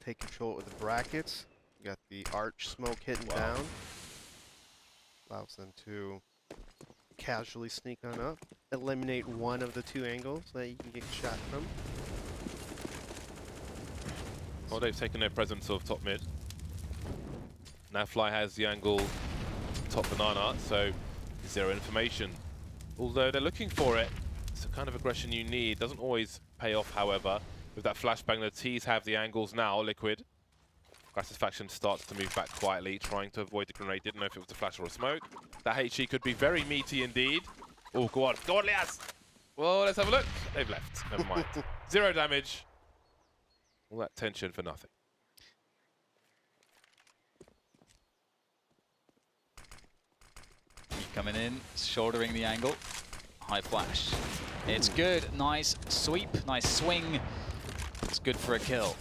take control of the brackets. You got the arch smoke hitting down. Allows them to casually sneak on up. Eliminate one of the two angles that you can get shot from. Well, they've taken their presence of top mid. Now Fly has the angle Top Banana, so zero information. Although they're looking for it, it's the kind of aggression you need. Doesn't always pay off, however. With that flashbang, the T's have the angles now, Liquid. Gratisfaction starts to move back quietly, trying to avoid the grenade. Didn't know if it was a flash or a smoke. That HE could be very meaty indeed. Oh, go on, Lias! Well, let's have a look. They've left, never mind. Zero damage. All that tension for nothing. Coming in, shouldering the angle. High flash. It's good. Nice sweep. Nice swing. It's good for a kill.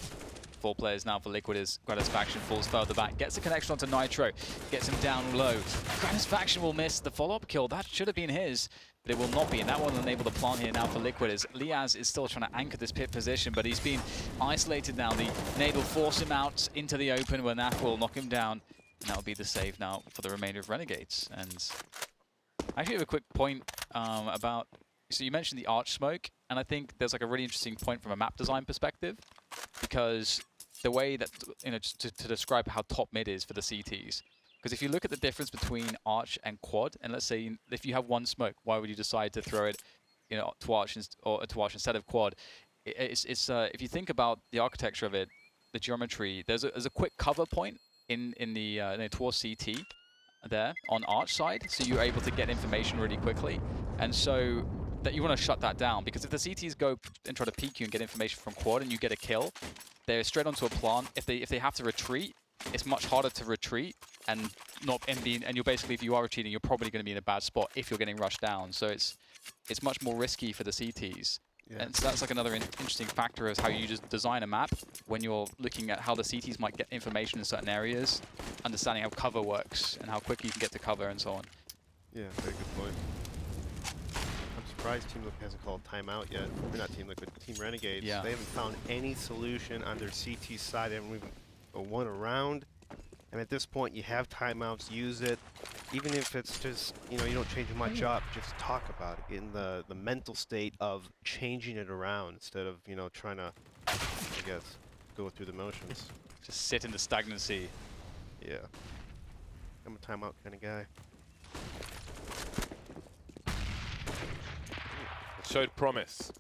4 players now for Liquid as Gratisfaction falls further back. Gets a connection onto Nitro. Gets him down low. Gratisfaction will miss the follow-up kill. That should have been his, but it will not be. And that will enable the plant here now for Liquid as Liaz is still trying to anchor this pit position, but he's been isolated now. The nade will force him out into the open where Naf will knock him down. And that will be the save now for the remainder of Renegades. And I actually have a quick point about, so you mentioned the arch smoke, and I think there's like a really interesting point from a map design perspective, because the way that, you know, to describe how top mid is for the CTs, because if you look at the difference between arch and quad, and let's say if you have one smoke, why would you decide to throw it, you know, to arch instead of quad? If you think about the architecture of it, the geometry, there's a quick cover point in the towards CT there on arch side, so you're able to get information really quickly, and so that you want to shut that down, because if the CTs go and try to peek you and get information from quad and you get a kill, they're straight onto a plant. If they have to retreat, it's much harder to retreat, and you're basically, if you are retreating, you're probably going to be in a bad spot if you're getting rushed down. So it's much more risky for the CTs. Yeah. And so that's like another interesting factor is how you just design a map when you're looking at how the CTs might get information in certain areas, understanding how cover works and how quickly you can get to cover and so on. Yeah, very good point. I'm surprised Team Liquid hasn't called timeout yet. Or not Team Liquid, Team Renegades. Yeah. They haven't found any solution on their CT side. They haven't even won a round. And at this point, you have timeouts, use it. Even if it's just, you know, you don't change much up, just talk about it. Get in the mental state of changing it around instead of, you know, trying to, I guess, go through the motions. Just sit in the stagnancy. Yeah. I'm a timeout kind of guy. It showed promise.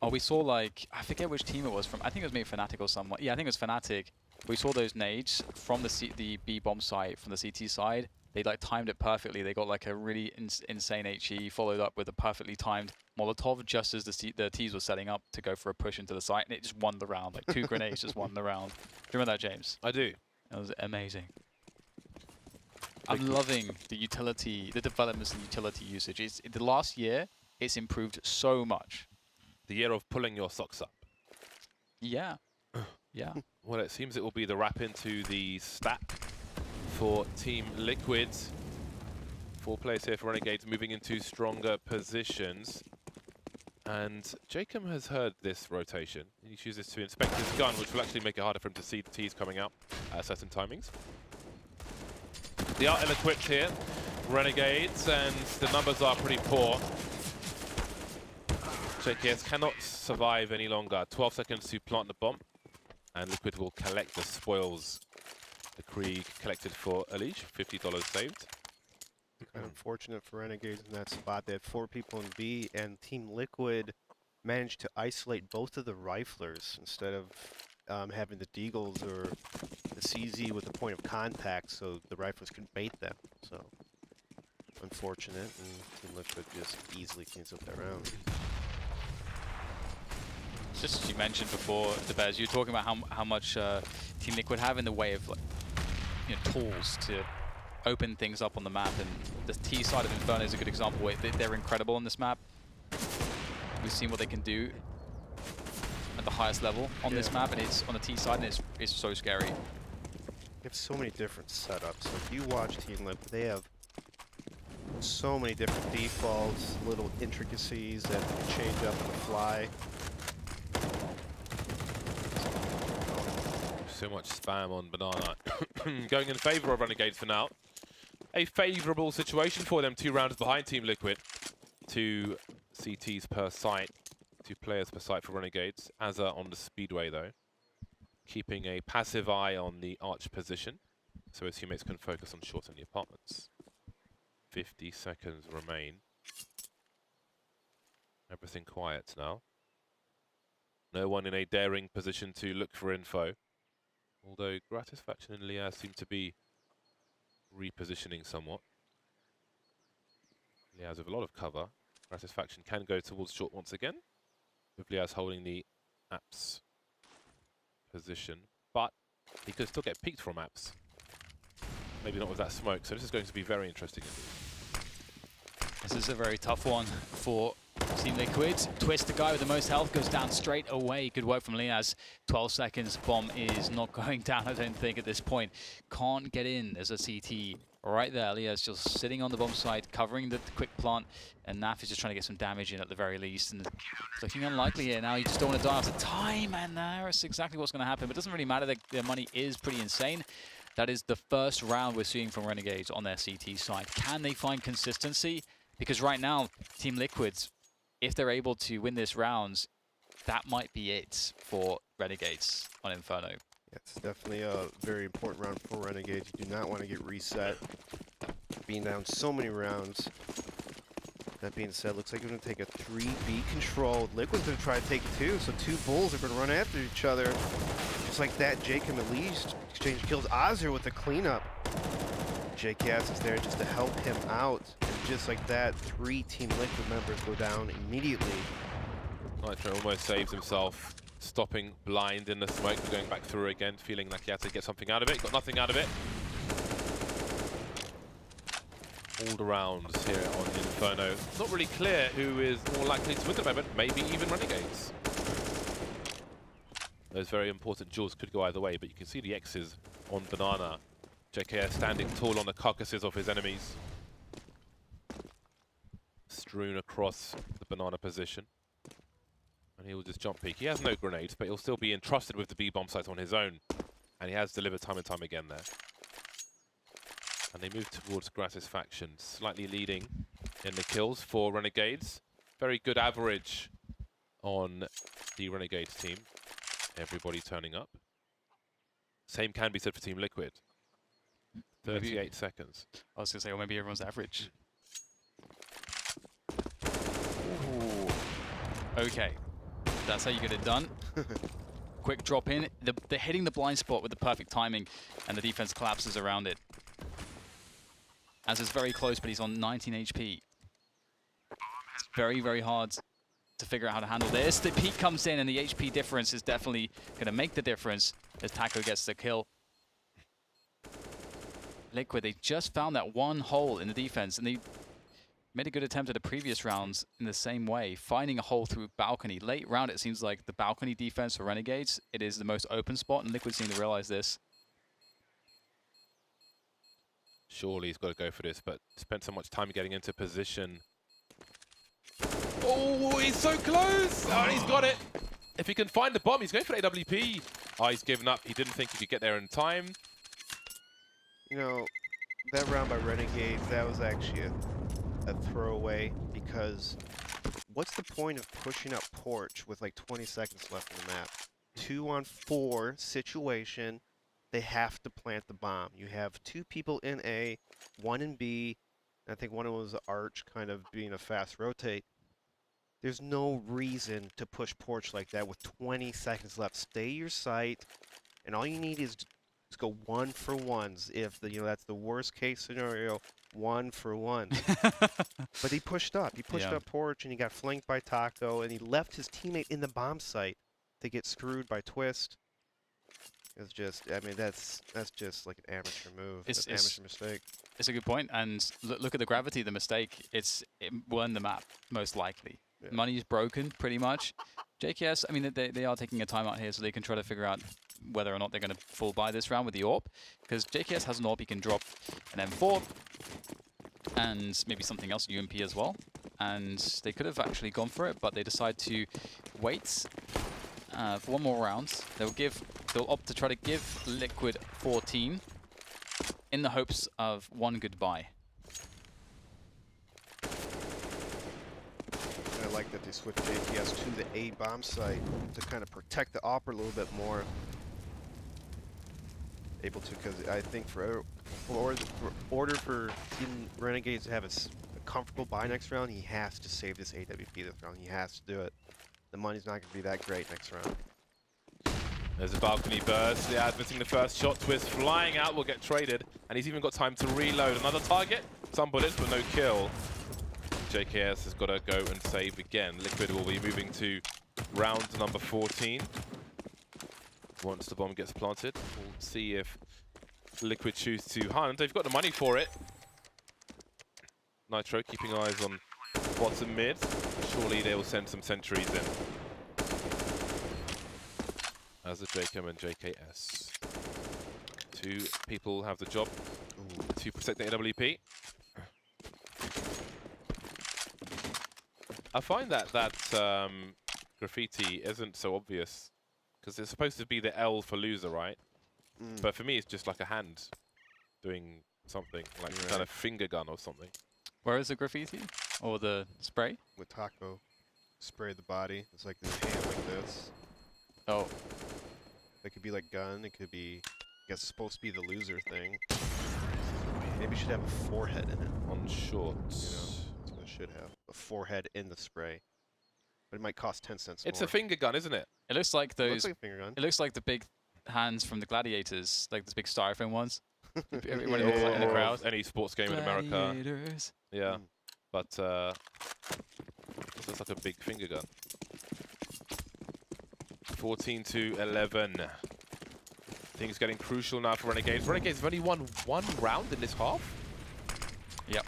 Oh, we saw, like, I forget which team it was from. I think it was maybe Fnatic or someone. Yeah, I think it was Fnatic. We saw those nades from the B bomb site from the CT side. They like timed it perfectly. They got like a really insane HE followed up with a perfectly timed Molotov just as the T's were setting up to go for a push into the site, and it just won the round. Like 2 grenades just won the round. Do you remember that, James? I do. That was amazing. I'm loving the utility, the developments and utility usage. The last year, it's improved so much. The year of pulling your socks up. Yeah. Yeah. Well, it seems it will be the wrap into the stack for Team Liquid. 4 players here for Renegades moving into stronger positions. And Jacob has heard this rotation. He chooses to inspect his gun, which will actually make it harder for him to see the T's coming out at certain timings. They are ill-equipped here, Renegades, and the numbers are pretty poor. JKS cannot survive any longer. 12 seconds to plant the bomb, and Liquid will collect the spoils. The Krieg collected for Elige, $50 saved. Kind of unfortunate for Renegades in that spot. They had 4 people in B, and Team Liquid managed to isolate both of the riflers instead of having the Deagles or the CZ with the point of contact, so the riflers could bait them. So unfortunate, and Team Liquid just easily cleans up that round. Just as you mentioned before, the Bears, you were talking about how much Team Liquid have in the way of, like, you know, tools to open things up on the map, and the T side of Inferno is a good example where they're incredible on this map. We've seen what they can do at the highest level on this map, and it's on the T side, and it's so scary. They have so many different setups. So if you watch Team Liquid, they have so many different defaults, little intricacies that can change up on the fly. So much spam on Banana. Going in favor of Renegades for now. A favorable situation for them. 2 rounds behind Team Liquid. 2 CTs per site. 2 players per site for Renegades. Azza on the speedway though. Keeping a passive eye on the arch position, so his teammates can focus on shorting the apartments. 50 seconds remain. Everything quiet now. No one in a daring position to look for info. Although Gratisfaction and Liaz seem to be repositioning somewhat. Liaz with a lot of cover. Gratisfaction can go towards short once again, with Liaz holding the apps position, but he could still get peeked from apps. Maybe not with that smoke, so this is going to be very interesting indeed. This is a very tough one for Team Liquid. Twist, the guy with the most health, goes down straight away. Good work from Liaz. 12 seconds. Bomb is not going down, I don't think, at this point. Can't get in. There's a CT right there. Liaz just sitting on the bomb site, covering the quick plant, and Naf is just trying to get some damage in at the very least. And it's looking unlikely here now. You just don't want to die after time, and that's exactly what's going to happen. But it doesn't really matter. Their money is pretty insane. That is the first round we're seeing from Renegades on their CT side. Can they find consistency? Because right now, Team Liquid's, if they're able to win this round, that might be it for Renegades on Inferno. Yeah, it's definitely a very important round for Renegades. You do not want to get reset, being down so many rounds. That being said, looks like we're going to take a 3B control. Liquid's going to try to take 2, so 2 bulls are going to run after each other. Just like that, Jacob and Elige exchange kills. Azir with the cleanup. JKS is there just to help him out. And just like that, 3 Team Liquid members go down immediately. Nitro almost saves himself, stopping blind in the smoke, going back through again, feeling like he had to get something out of it. Got nothing out of it. All around here on Inferno. Not really clear who is more likely to win at the moment, maybe even Renegades. Those very important duels could go either way, but you can see the X's on Banana. JKS standing tall on the carcasses of his enemies. Strewn across the Banana position. And he will just jump peek. He has no grenades, but he'll still be entrusted with the B-bomb site on his own. And he has delivered time and time again there. And they move towards Gratisfaction, slightly leading in the kills for Renegades. Very good average on the Renegades team. Everybody turning up. Same can be said for Team Liquid. 38 seconds. I was going to say, or maybe everyone's average. Ooh. Okay. That's how you get it done. quick drop in. They're hitting the blind spot with the perfect timing, and the defense collapses around it. As is very close, but he's on 19 HP. It's very, very hard to figure out how to handle this. The peak comes in, and the HP difference is definitely going to make the difference as Taco gets the kill. Liquid, they just found that one hole in the defense, and they made a good attempt at the previous rounds in the same way, finding a hole through balcony. Late round, it seems like the balcony defense for Renegades, it is the most open spot, and Liquid seem to realize this. Surely he's got to go for this, but spent so much time getting into position. Oh, he's so close! Oh, he's got it! If he can find the bomb, he's going for AWP. Oh, he's given up. He didn't think he could get there in time. You know, that round by Renegades, that was actually a throwaway, because what's the point of pushing up Porch with like 20 seconds left on the map? 2-on-4 situation, they have to plant the bomb. You have 2 people in A, 1 in B. I think one of them was Arch, kind of being a fast rotate. There's no reason to push Porch like that with 20 seconds left. Stay your sight, and all you need is to go 1-for-1s. If that's the worst case scenario, 1-for-1. But he pushed up. He pushed up Porch, and he got flanked by Taco, and he left his teammate in the bomb site to get screwed by Twist. It's just, I mean, that's just like an amateur move. It's an amateur mistake. It's a good point, and look at the gravity of the mistake. It won the map, most likely. Yeah. Money is broken, pretty much. JKS, I mean, they are taking a timeout here, so they can try to figure out whether or not they're going to fall by this round with the AWP, because JKS has an AWP, he can drop an M4, and maybe something else, UMP as well. And they could have actually gone for it, but they decide to wait for one more round. They'll opt to try to give Liquid 14 in the hopes of one goodbye. I like that they switched JKS to the A bomb site to kind of protect the AWP a little bit more. Able to, because I think for order for Team Renegades to have a comfortable buy next round, he has to save this AWP this round. He has to do it. The money's not going to be that great next round. There's a balcony burst. The ad missing the first shot. Twist flying out will get traded, and he's even got time to reload. Another target, some bullets, but no kill. JKS has got to go and save again. Liquid will be moving to round number 14. Once the bomb gets planted, we'll see if Liquid choose to hunt. They've got the money for it. Nitro keeping eyes on bottom mid. Surely they will send some sentries in. As a JKM and JKS. 2 people have the job to protect the AWP. I find that graffiti isn't so obvious, because it's supposed to be the L for loser, right? But for me, it's just like a hand doing something, like some kind of finger gun or something. Where is the graffiti? Or the spray? With Taco, spray the body. It's like the hand like this. Oh. It could be like gun. It could be, I guess it's supposed to be the loser thing. Maybe it should have a forehead in it. On shorts. That's what it should have. A forehead in the spray. But it might cost 10 cents It's more. a finger gun, isn't it? It looks like those. It looks like a finger gun. It looks like the big hands from the gladiators, like the big styrofoam ones. Everybody in the crowd. Any sports game in America. Yeah. Mm. But this looks like a big finger gun. 14-11. Things getting crucial now for Renegades. Renegades have only won 1 round in this half. Yep.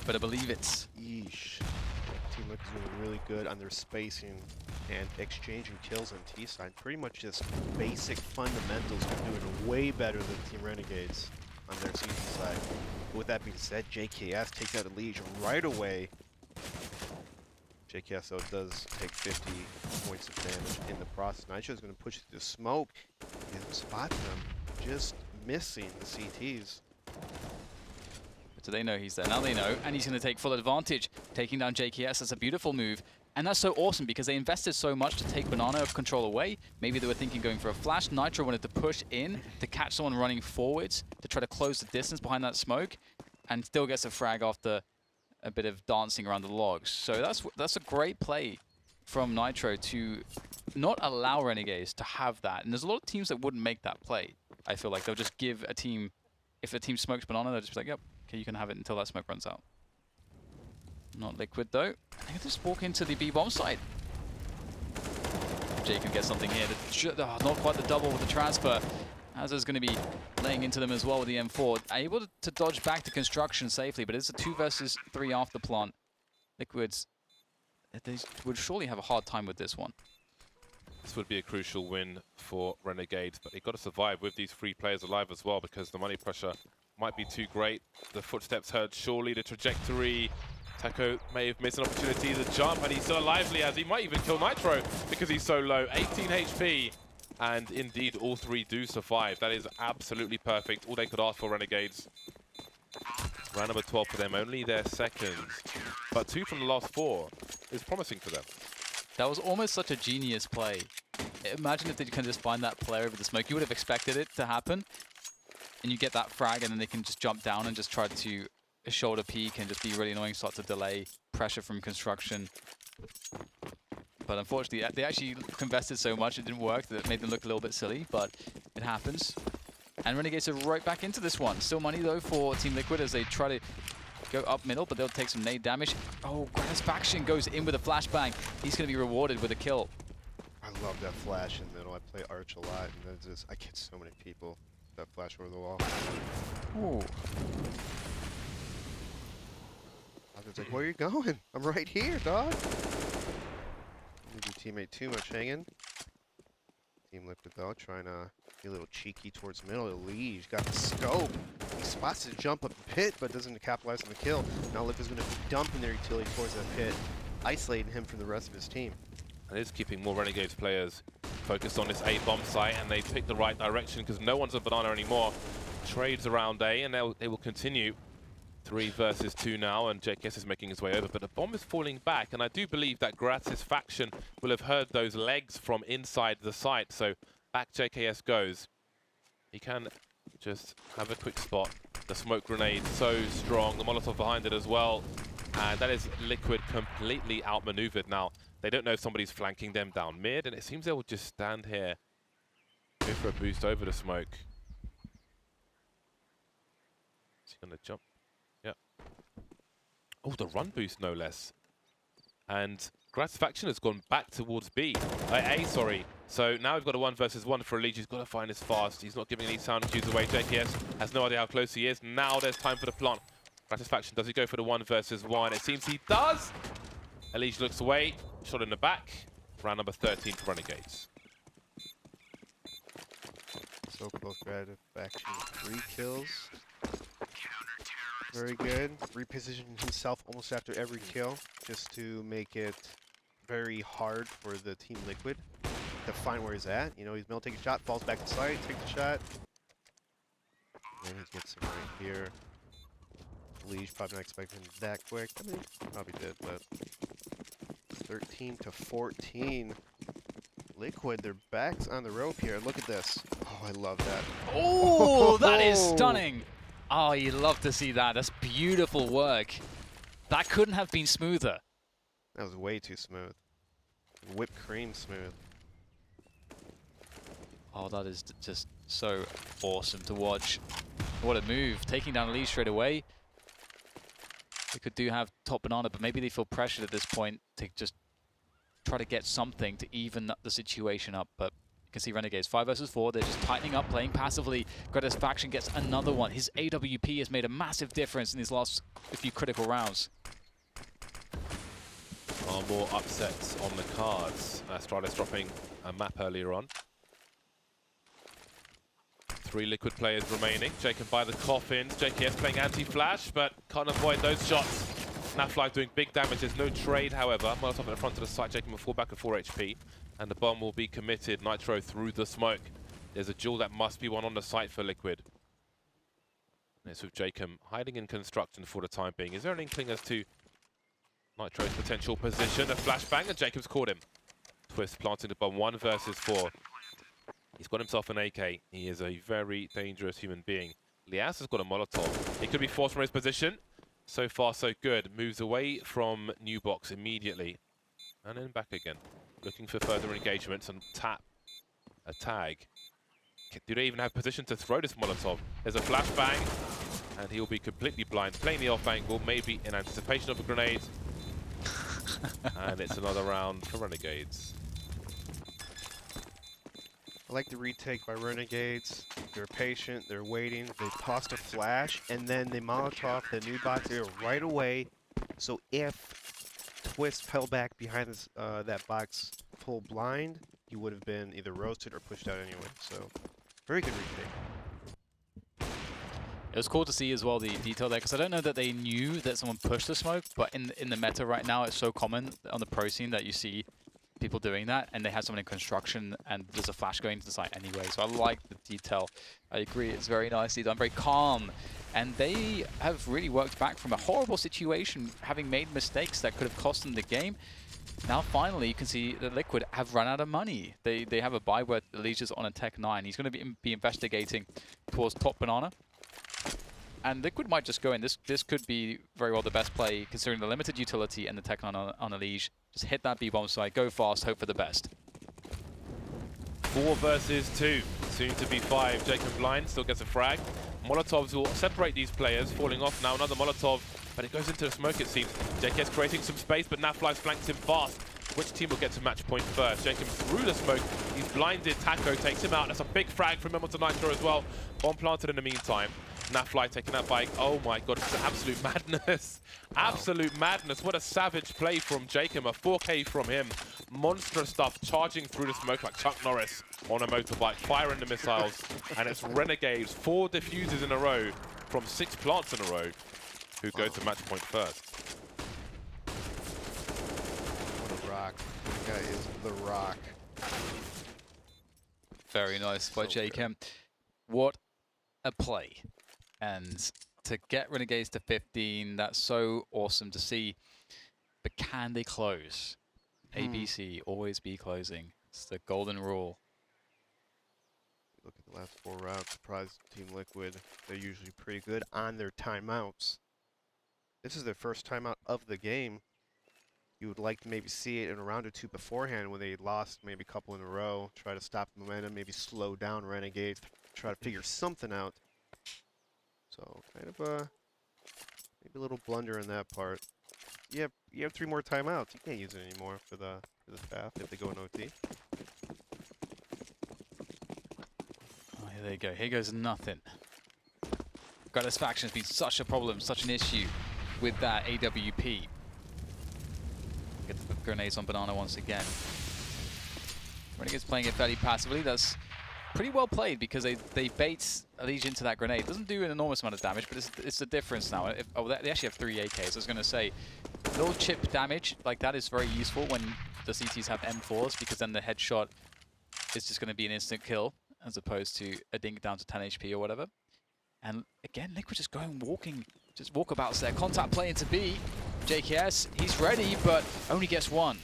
But I believe it's. Yeesh. Team Liquid's doing really good on their spacing and exchanging kills on T-side. Pretty much just basic fundamentals. They're doing way better than Team Renegades on their CT side. But with that being said, JKS takes out a lead right away. JKS, though, does take 50 points of damage in the process. Nitro's going to push through the smoke. He hasn't spotted them. Just missing the CTs. So they know he's there. Now they know, and he's going to take full advantage, taking down JKS. That's a beautiful move. And that's so awesome because they invested so much to take banana control away. Maybe they were thinking going for a flash. Nitro wanted to push in to catch someone running forwards to try to close the distance behind that smoke, and still gets a frag after a bit of dancing around the logs. So that's a great play from Nitro to not allow Renegades to have that. And there's a lot of teams that wouldn't make that play. I feel like they'll just give a team, if the team smokes banana, they'll just be like, yep, okay, you can have it until that smoke runs out. Not Liquid though. They just walk into the B-bomb site. Jacob gets something here. Not quite the double with the transfer. Hazard's going to be laying into them as well with the M4. Able to dodge back to construction safely, but it's a 2 versus 3 after plant. Liquids, they would surely have a hard time with this one. This would be a crucial win for Renegades, but they've got to survive with these 3 players alive as well, because the money pressure might be too great. The footsteps heard surely, the trajectory. Taco may have missed an opportunity to jump, and he's still lively as he might even kill Nitro because he's so low. 18 HP, and indeed all 3 do survive. That is absolutely perfect. All they could ask for, Renegades. Round number 12 for them, only their second. But 2 from the last 4 is promising for them. That was almost such a genius play. Imagine if they can just find that player over the smoke. You would have expected it to happen. And you get that frag, and then they can just jump down and just try to shoulder peek and just be really annoying, start to delay pressure from construction. But unfortunately, they actually invested so much it didn't work that it made them look a little bit silly, but it happens. And Renegades are right back into this one. Still money though for Team Liquid as they try to go up middle, but they'll take some nade damage. Oh, Gratisfaction goes in with a flashbang. He's going to be rewarded with a kill. I love that flash in the middle. I play Arch a lot, and I get so many people that flash over the wall. Ooh. I was like, where are you going? I'm right here, dog. Leave your teammate too much hanging. Team Liquid though, trying to be a little cheeky towards middle. Lige got the scope. He spots the jump up the pit, but doesn't capitalize on the kill. Now Liquid's going to be dumping their utility towards that pit, isolating him from the rest of his team. And it is keeping more Renegades players focused on this A bomb site, and they picked the right direction because no one's a banana anymore. Trades around A, and they will continue. 3 versus 2 now, and JKS is making his way over, but the bomb is falling back, and I do believe that Gratisfaction will have heard those legs from inside the site, so back JKS goes. He can just have a quick spot. The smoke grenade so strong, the Molotov behind it as well, and that is Liquid completely outmaneuvered now. They don't know if somebody's flanking them down mid, and it seems they will just stand here, go for a boost over the smoke. Is he gonna jump? Oh, the run boost, no less. And Gratisfaction has gone back towards B. A, sorry. So now we've got a 1 versus 1 for Elite. He's got to find this fast. He's not giving any sound cues away. JKS has no idea how close he is. Now there's time for the plant. Gratisfaction, does he go for the 1 versus 1? It seems he does. Elite looks away. Shot in the back. Round number 13 for Renegades. So close, Gratisfaction. 3 kills. Very good. Repositioning himself almost after every kill, just to make it very hard for the Team Liquid to find where he's at. You know, he's middle, take a shot, falls back inside, take the shot. And he gets him right here. Lige probably not expecting him that quick. I mean, probably did, but 13 to 14. Liquid, their backs on the rope here. Look at this. Oh, I love that. Oh, that is stunning. Oh, you love to see that. That's beautiful work. That couldn't have been smoother. That was way too smooth. Whipped cream smooth. Oh, that is just so awesome to watch. What a move. Taking down Lee straight away. They could do have top banana, but maybe they feel pressured at this point to just try to get something to even the situation up. But you can see Renegades 5 versus 4. They're just tightening up, playing passively. Gratisfaction gets another one. His AWP has made a massive difference in these last few critical rounds. More upsets on the cards. Stratus dropping a map earlier on. 3 Liquid players remaining. Jacob by the coffins. JKS playing anti-flash, but can't avoid those shots. Snapfly doing big damage. There's no trade, however. Molotov at the front of the site. Jacob will fall back at 4 HP. And the bomb will be committed. Nitro through the smoke. There's a duel that must be won on the site for Liquid. And it's with Jacob hiding in construction for the time being. Is there an inkling as to Nitro's potential position? A flashbang, and Jacob's caught him. Twist planting the bomb. 1 versus 4. He's got himself an AK. He is a very dangerous human being. Lias has got a Molotov. He could be forced from his position. So far, so good. Moves away from New Box immediately. And then back again. Looking for further engagements and tap a tag. Do they even have position to throw this Molotov? There's a flashbang, and he'll be completely blind. Playing the off angle, maybe in anticipation of a grenade. And it's another round for Renegades. I like the retake by Renegades. They're patient, they're waiting, they tossed a flash, and then they Molotov the new box area right away. So if Twist fell back behind this, that box full blind, he would have been either roasted or pushed out anyway. So very good retake. It was cool to see as well the detail there, because I don't know that they knew that someone pushed the smoke, but in the meta right now, it's so common on the pro scene that you see people doing that, and they have someone in construction, and there's a flash going to the site anyway. So I like the detail. I agree, it's very nicely done, very calm. And they have really worked back from a horrible situation, having made mistakes that could have cost them the game. Now finally you can see that Liquid have run out of money. They have a buy where Elijah's on a Tech 9. He's going to be investigating towards top Banana. And Liquid might just go in. This could be very well the best play, considering the limited utility and the Tech 9 on Elige. Just hit that B-bomb side, go fast, hope for the best. 4 versus 2, soon to be 5. Jacob Blind still gets a frag. Molotovs will separate these players, falling off now. Another Molotov, but it goes into the smoke, it seems. JKS creating some space, but Naflies flanks him fast. Which team will get to match point first? Jacob through the smoke. He's blinded. Taco takes him out. That's a big frag from Hamilton Nitro as well. Bomb planted in the meantime. Nafly taking that bike. Oh my god, it's absolute madness. Absolute madness. What a savage play from Jacob. A 4K from him. Monster stuff, charging through the smoke like Chuck Norris on a motorbike, firing the missiles. And it's Renegades, 4 diffuses in a row from 6 plants in a row, who go to match point first. What a rock. This guy is the rock. Very nice by JChem. What a play. And to get Renegades to 15, that's so awesome to see. But can they close? ABC, always be closing. It's the golden rule. Look at the last 4 rounds. Surprise Team Liquid. They're usually pretty good on their timeouts. This is their first timeout of the game. You would like to maybe see it in a round or 2 beforehand when they lost maybe a couple in a row. Try to stop the momentum, maybe slow down Renegades, try to figure something out. So kind of maybe a little blunder in that part. You have 3 more timeouts. You can't use it anymore for the staff if they go in OT. Oh, here they go. Here goes nothing. Gratisfaction's been such a problem, such an issue with that AWP. Get the grenades on Banana once again. Renegades playing it fairly passively. That's pretty well played because they bait Elige into that grenade. Doesn't do an enormous amount of damage, but it's the difference now. They actually have 3 AKs. I was going to say, little chip damage like that is very useful when the CTs have M4s, because then the headshot is just going to be an instant kill as opposed to a dink down to 10 HP or whatever. And again, Liquid just walking, just walkabouts there. Contact play into B. JKS, he's ready, but only gets 1.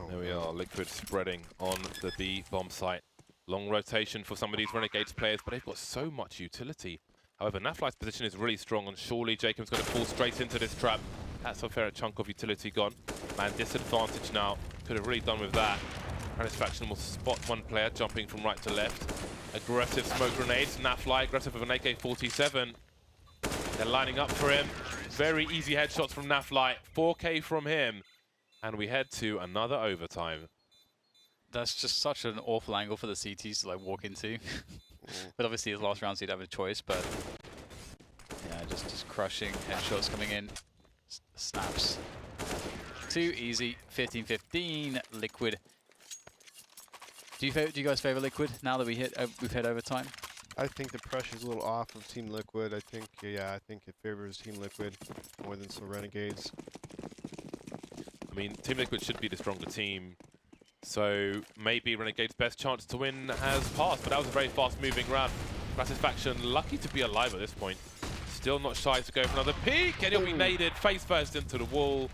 There we are, Liquid spreading on the B bomb site. Long rotation for some of these Renegades players, but they've got so much utility. However, Nafly's position is really strong, and surely Jacob's going to fall straight into this trap. That's a fair chunk of utility gone. Man, disadvantage now. Could have really done with that. Gratisfaction will spot 1 player jumping from right to left. Aggressive smoke grenades. Nafly aggressive with an AK-47. They're lining up for him. Very easy headshots from Nafly. 4K from him. And we head to another overtime. That's just such an awful angle for the CTs to like walk into. But obviously his last round so he'd have a choice, but yeah, just crushing headshots coming in. Snaps. Too easy. 15-15. Liquid. Do you guys favor Liquid now that we've hit overtime? I think the pressure's a little off of Team Liquid. I think it favors Team Liquid more than some Renegades. I mean, Team Liquid should be the stronger team, so maybe Renegade's best chance to win has passed, but that was a very fast-moving round. Gratisfaction lucky to be alive at this point. Still not shy to go for another peek, and he'll be naded face first into the wall.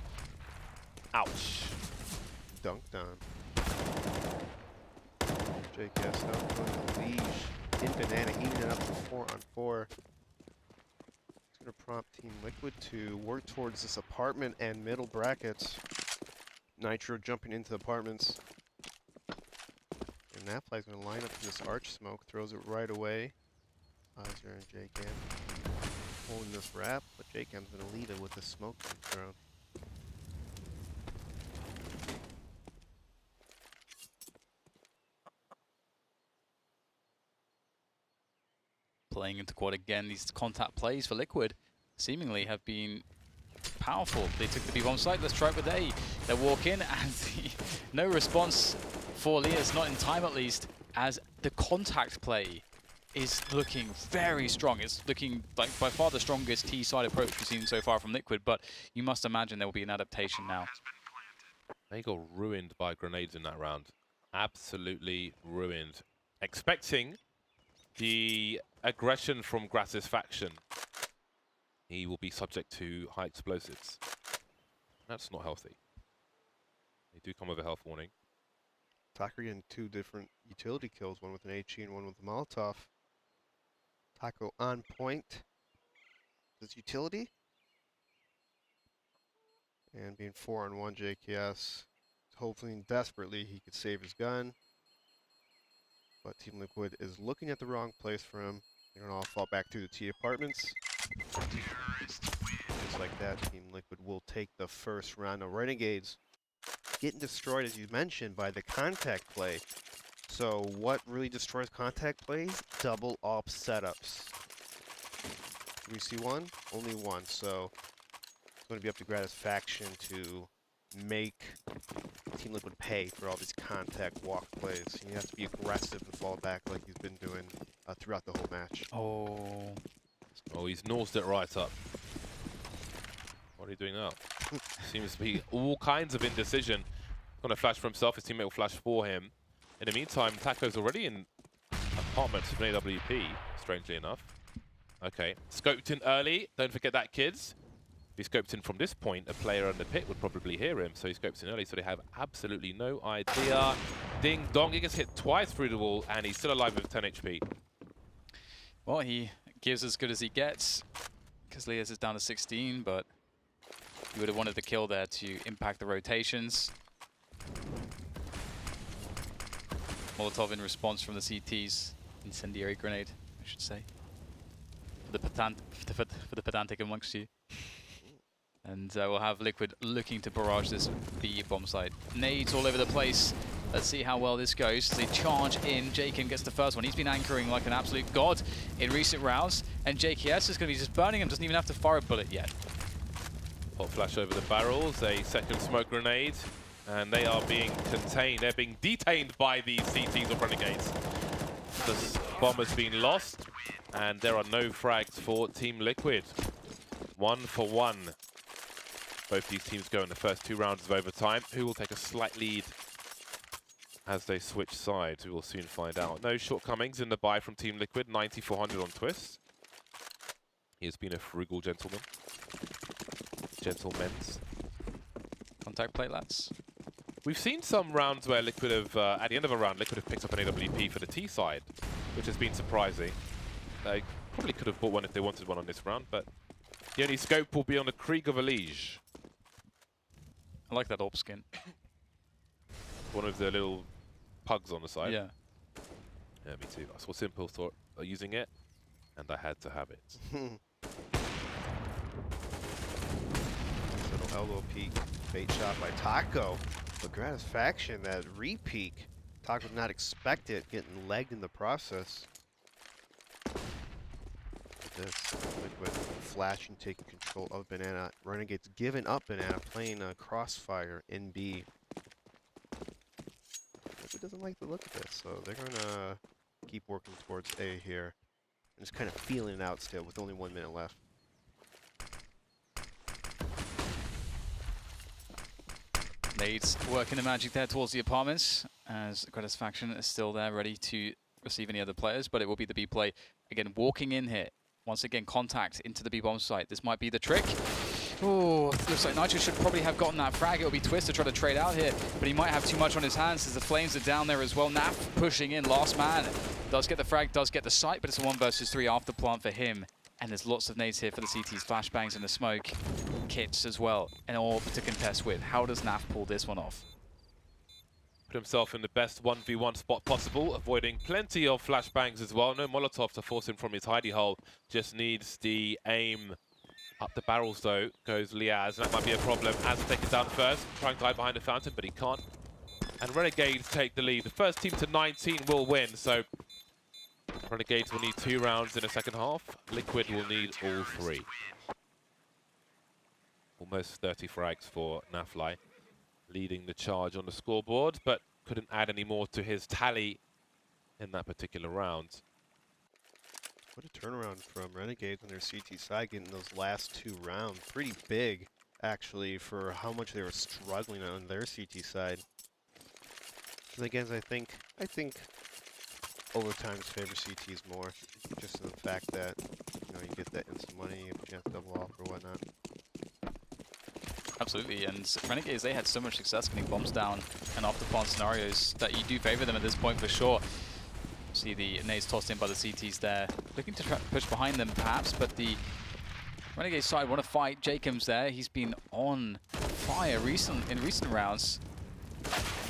Ouch. Dunked on. JKS now going to Elige in Banana, eating it up to 4-on-4. It's going to prompt Team Liquid to work towards this apartment and middle brackets. Nitro jumping into the apartments. And Napfly's going to line up in this arch smoke, throws it right away. Ozzer and JCam holding this wrap, but JCam's going to lead it with the smoke being thrown. Playing into quad again, these contact plays for Liquid seemingly have been powerful. They took the B-bomb site, let's try it with A. They walk in and no response for Lias, not in time at least, as the contact play is looking very strong. It's looking like by far the strongest T-side approach we've seen so far from Liquid, but you must imagine there will be an adaptation now. They got ruined by grenades in that round. Absolutely ruined. Expecting the aggression from Gratis faction. He will be subject to high explosives. That's not healthy. They do come with a health warning. Taco getting 2 different utility kills, one with an HE and one with a Molotov. Taco on point. His utility. And being 4-on-1 JKS. Hopefully, desperately, he could save his gun. But Team Liquid is looking at the wrong place for him. They're going to all fall back through the T apartments. Just like that, Team Liquid will take the first round. Now, Renegades getting destroyed, as you mentioned, by the contact play. So what really destroys contact plays? Double op setups. Do we see one? Only one. So it's going to be up to Gratis faction to make Team Liquid pay for all these contact walk plays. You have to be aggressive and fall back like he's been doing throughout the whole match. Oh, he's nosed it right up. What are you doing now? Seems to be all kinds of indecision. Going to flash for himself, his teammate will flash for him. In the meantime, Taco's already in apartments with an AWP, strangely enough. Okay, scoped in early. Don't forget that, kids. If he scoped in from this point, a player on the pit would probably hear him, so he scopes in early, so they have absolutely no idea. Ding dong, he gets hit twice through the wall, and he's still alive with 10 HP. Well, he gives as good as he gets, because Lias is down to 16, but you would have wanted the kill there to impact the rotations. Molotov in response from the CTs. Incendiary grenade, I should say. For the pedantic amongst you. And we'll have Liquid looking to barrage this B bomb site. Nades all over the place. Let's see how well this goes. They charge in. Jaken gets the first one. He's been anchoring like an absolute god in recent rounds. And JKS is going to be just burning him. Doesn't even have to fire a bullet yet. Hot flash over the barrels. A second smoke grenade. And they are being contained. They're being detained by the CTs of Renegades. The bomb has been lost. And there are no frags for Team Liquid. 1 for 1. Both these teams go in the first 2 rounds of overtime. Who will take a slight lead as they switch sides? We will soon find out. No shortcomings in the buy from Team Liquid. 9,400 on Twist. He has been a frugal gentleman. Gentlemen's. Contact plate, lads. We've seen some rounds where Liquid have, at the end of a round, Liquid have picked up an AWP for the T side, which has been surprising. They probably could have bought one if they wanted one on this round, but the only scope will be on the Krieg of Elige. I like that AWP skin. One of the little pugs on the side. Yeah. Yeah, me too. I saw Simple thought using it, and I had to have it. Little elbow peek, bait shot by Taco. But Gratis faction, that re-peek. Taco did not expect it, getting legged in the process. This Liquid flashing, taking control of Banana. Renegades giving up Banana, playing a crossfire in B. Liquid doesn't like the look of this, so they're gonna keep working towards A here. And just kind of feeling it out still with only 1 minute left. Nades working the magic there towards the apartments, as Gratis faction is still there ready to receive any other players, but it will be the B play. Again, walking in here. Once again, contact into the B-bomb site. This might be the trick. Oh, looks like Nitro should probably have gotten that frag. It'll be Twist to try to trade out here, but he might have too much on his hands as the flames are down there as well. Naf pushing in, last man. Does get the frag, does get the site, but it's a 1 versus 3 after plant for him. And there's lots of nades here for the CT's flashbangs and the smoke. kits as well, and all to contest with. How does NAF pull this one off? Put himself in the best 1v1 spot possible, avoiding plenty of flashbangs as well. No Molotov to force him from his hidey hole. Just needs the aim up the barrels though. Goes Liaz, and that might be a problem. Az taken down first, trying to hide behind the fountain, but he can't. And Renegades take the lead. The first team to 19 will win, so Renegades will need 2 rounds in the second half. Liquid will need all 3. Almost 30 frags for Nafly, leading the charge on the scoreboard, but couldn't add any more to his tally in that particular round. What a turnaround from Renegades on their CT side, getting those last 2 rounds. Pretty big, actually, for how much they were struggling on their CT side. And again, I think overtimes favor CTs more, just in the fact that you get that instant money, you have a chance to double off or whatnot. Absolutely, and Renegades, they had so much success getting bombs down and off the spawn scenarios that you do favor them at this point for sure. See the nades tossed in by the CTs there, looking to try to push behind them perhaps, but the Renegade side want to fight. Jacobs there, he's been on fire in recent rounds.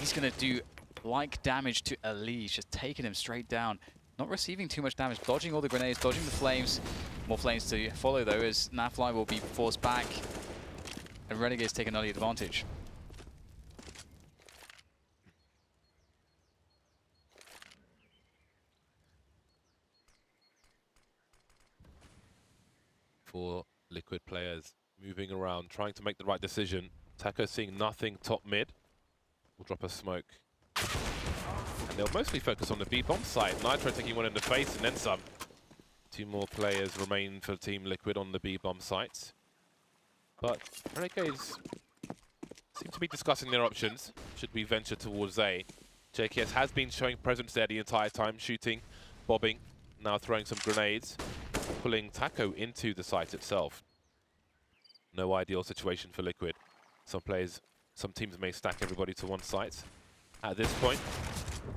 He's going to do like damage to Elise, just taking him straight down. Not receiving too much damage, dodging all the grenades, dodging the flames. More flames to follow though, as Nafly will be forced back. And Renegades take an early advantage. For Liquid players moving around, trying to make the right decision. Taco seeing nothing top mid. Will drop a smoke. And they'll mostly focus on the B-bomb site. Nitro taking one in the face and then some. 2 more players remain for Team Liquid on the B-bomb sites. But Renegades seem to be discussing their options. Should we venture towards A? JKS has been showing presence there the entire time, shooting, bobbing, now throwing some grenades, pulling Taco into the site itself. No ideal situation for Liquid. Some teams may stack everybody to one site at this point,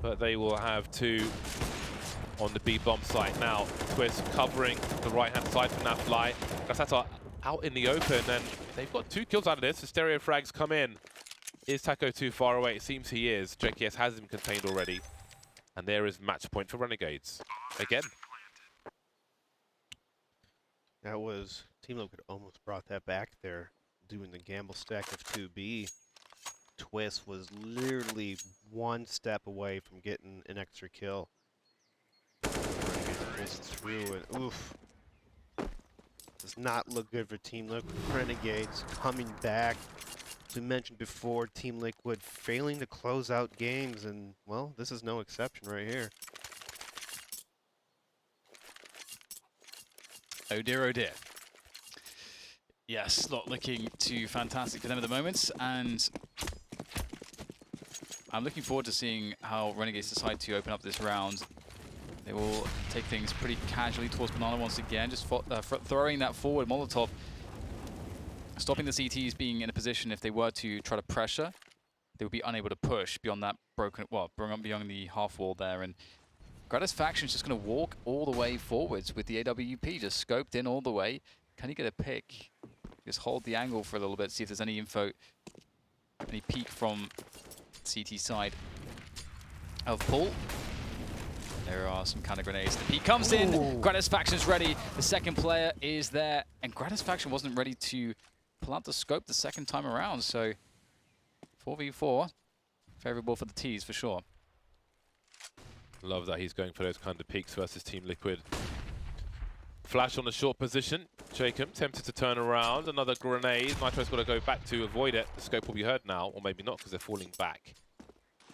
but they will have 2 on the B-bomb site now. Twist covering the right-hand side for Nafly. That's out in the open, and they've got 2 kills out of this. The stereo frags come in. Is Taco too far away? It seems he is. JKS has him contained already. And there is match point for Renegades. Again. That was, Team Liquid almost brought that back there, doing the gamble stack of 2B. Twist was literally 1 step away from getting an extra kill. Renegades pulls through and oof. Does not look good for Team Liquid. Renegades coming back. As we mentioned before, Team Liquid failing to close out games, and well, this is no exception right here. Oh dear, oh dear. Yes, not looking too fantastic for them at the moment, and I'm looking forward to seeing how Renegades decide to open up this round. They will take things pretty casually towards Banana once again, just throwing that forward Molotov, stopping the CTs being in a position if they were to try to pressure, they would be unable to push beyond that beyond the half wall there. And Gratisfaction's just going to walk all the way forwards with the AWP, just scoped in all the way. Can he get a pick? Just hold the angle for a little bit, see if there's any info, any peek from CT side of Paul. There are some counter grenades. The peek comes in. Gratisfaction's ready. The second player is there, and Gratisfaction wasn't ready to pull out the scope the second time around. So 4v4, favorable for the T's for sure. Love that he's going for those kind of peaks versus Team Liquid. Flash on the short position. Jacob tempted to turn around. Another grenade. Nitro's got to go back to avoid it. The scope will be heard now, or maybe not because they're falling back.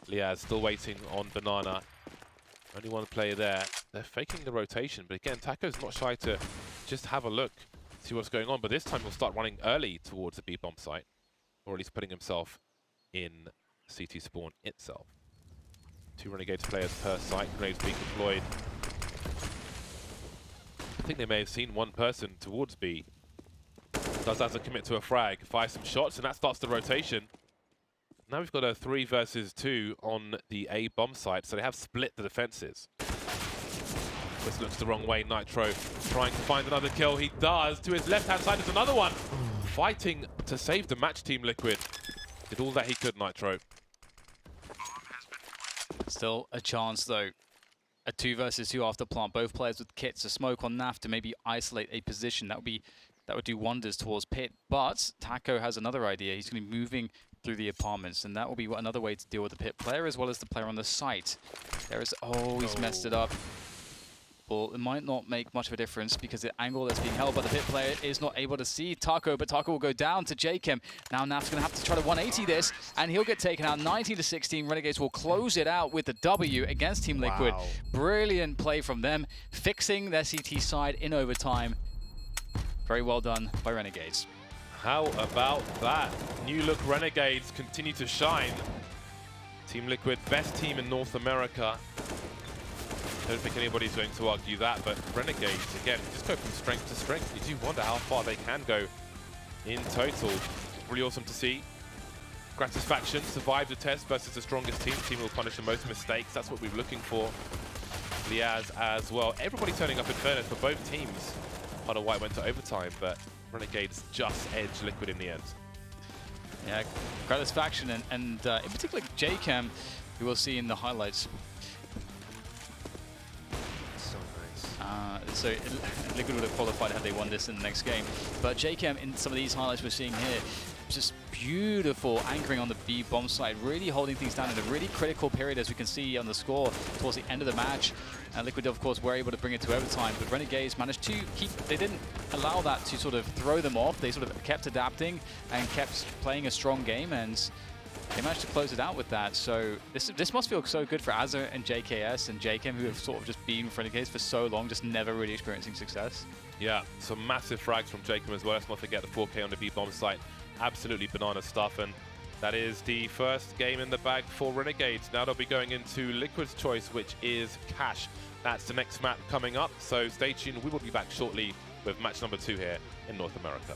Liaz still waiting on Banana. Only 1 player there. They're faking the rotation, but again, Taco's not shy to just have a look, see what's going on. But this time he'll start running early towards the B-bomb site, or at least putting himself in CT spawn itself. 2 Renegades players per site. Grenades being deployed. I think they may have seen 1 person towards B. Does as a commit to a frag, fire some shots, and that starts the rotation. Now we've got a 3 versus 2 on the A bomb site, so they have split the defenses. This looks the wrong way. Nitro trying to find another kill. He does. To his left-hand side, there's another one. fighting to save the match, Team Liquid. Did all that he could, Nitro. Still a chance, though. A 2 versus 2 after plant. Both players with kits. A smoke on Naf to maybe isolate a position. That would do wonders towards Pit. But Taco has another idea. He's going to be moving through the apartments, and that will be another way to deal with the Pit player as well as the player on the site. There is... Oh, he's messed it up. Well, it might not make much of a difference because the angle that's being held by the Pit player is not able to see Taco, but Taco will go down to Jakem. Now Naf's going to have to try to 180 this, and he'll get taken out 19-16. Renegades will close it out with the W against Team Liquid. Wow. Brilliant play from them, fixing their CT side in overtime. Very well done by Renegades. How about that? New look Renegades continue to shine. Team Liquid, best team in North America. I don't think anybody's going to argue that, but Renegades, again, just go from strength to strength. You do wonder how far they can go in total. Really awesome to see. Gratisfaction survived the test versus the strongest team. Team will punish the most mistakes. That's what we're looking for. Liaz as well. Everybody turning up in fairness for both teams. Huddle White went to overtime, but Renegades just edged Liquid in the end. Yeah, Gratisfaction and in particular Jakem, who we'll see in the highlights. So Liquid would have qualified had they won this in the next game. But Jakem, in some of these highlights we're seeing here, just beautiful anchoring on the B bomb site, really holding things down in a really critical period, as we can see on the score towards the end of the match. And Liquid, of course, were able to bring it to overtime, but Renegades managed to keep, they didn't allow that to sort of throw them off. They sort of kept adapting and kept playing a strong game, and they managed to close it out with that. So this must feel so good for Azza and JKS and Jakem, who have sort of just been with Renegades for so long, just never really experiencing success. Yeah, some massive frags from Jakem as well. Let's not forget the 4K on the B-bomb site. Absolutely banana stuff, and that is the first game in the bag for Renegades. Now they'll be going into Liquid's choice, which is Cash. That's the next map coming up, so stay tuned. We will be back shortly with match number 2 here in North America.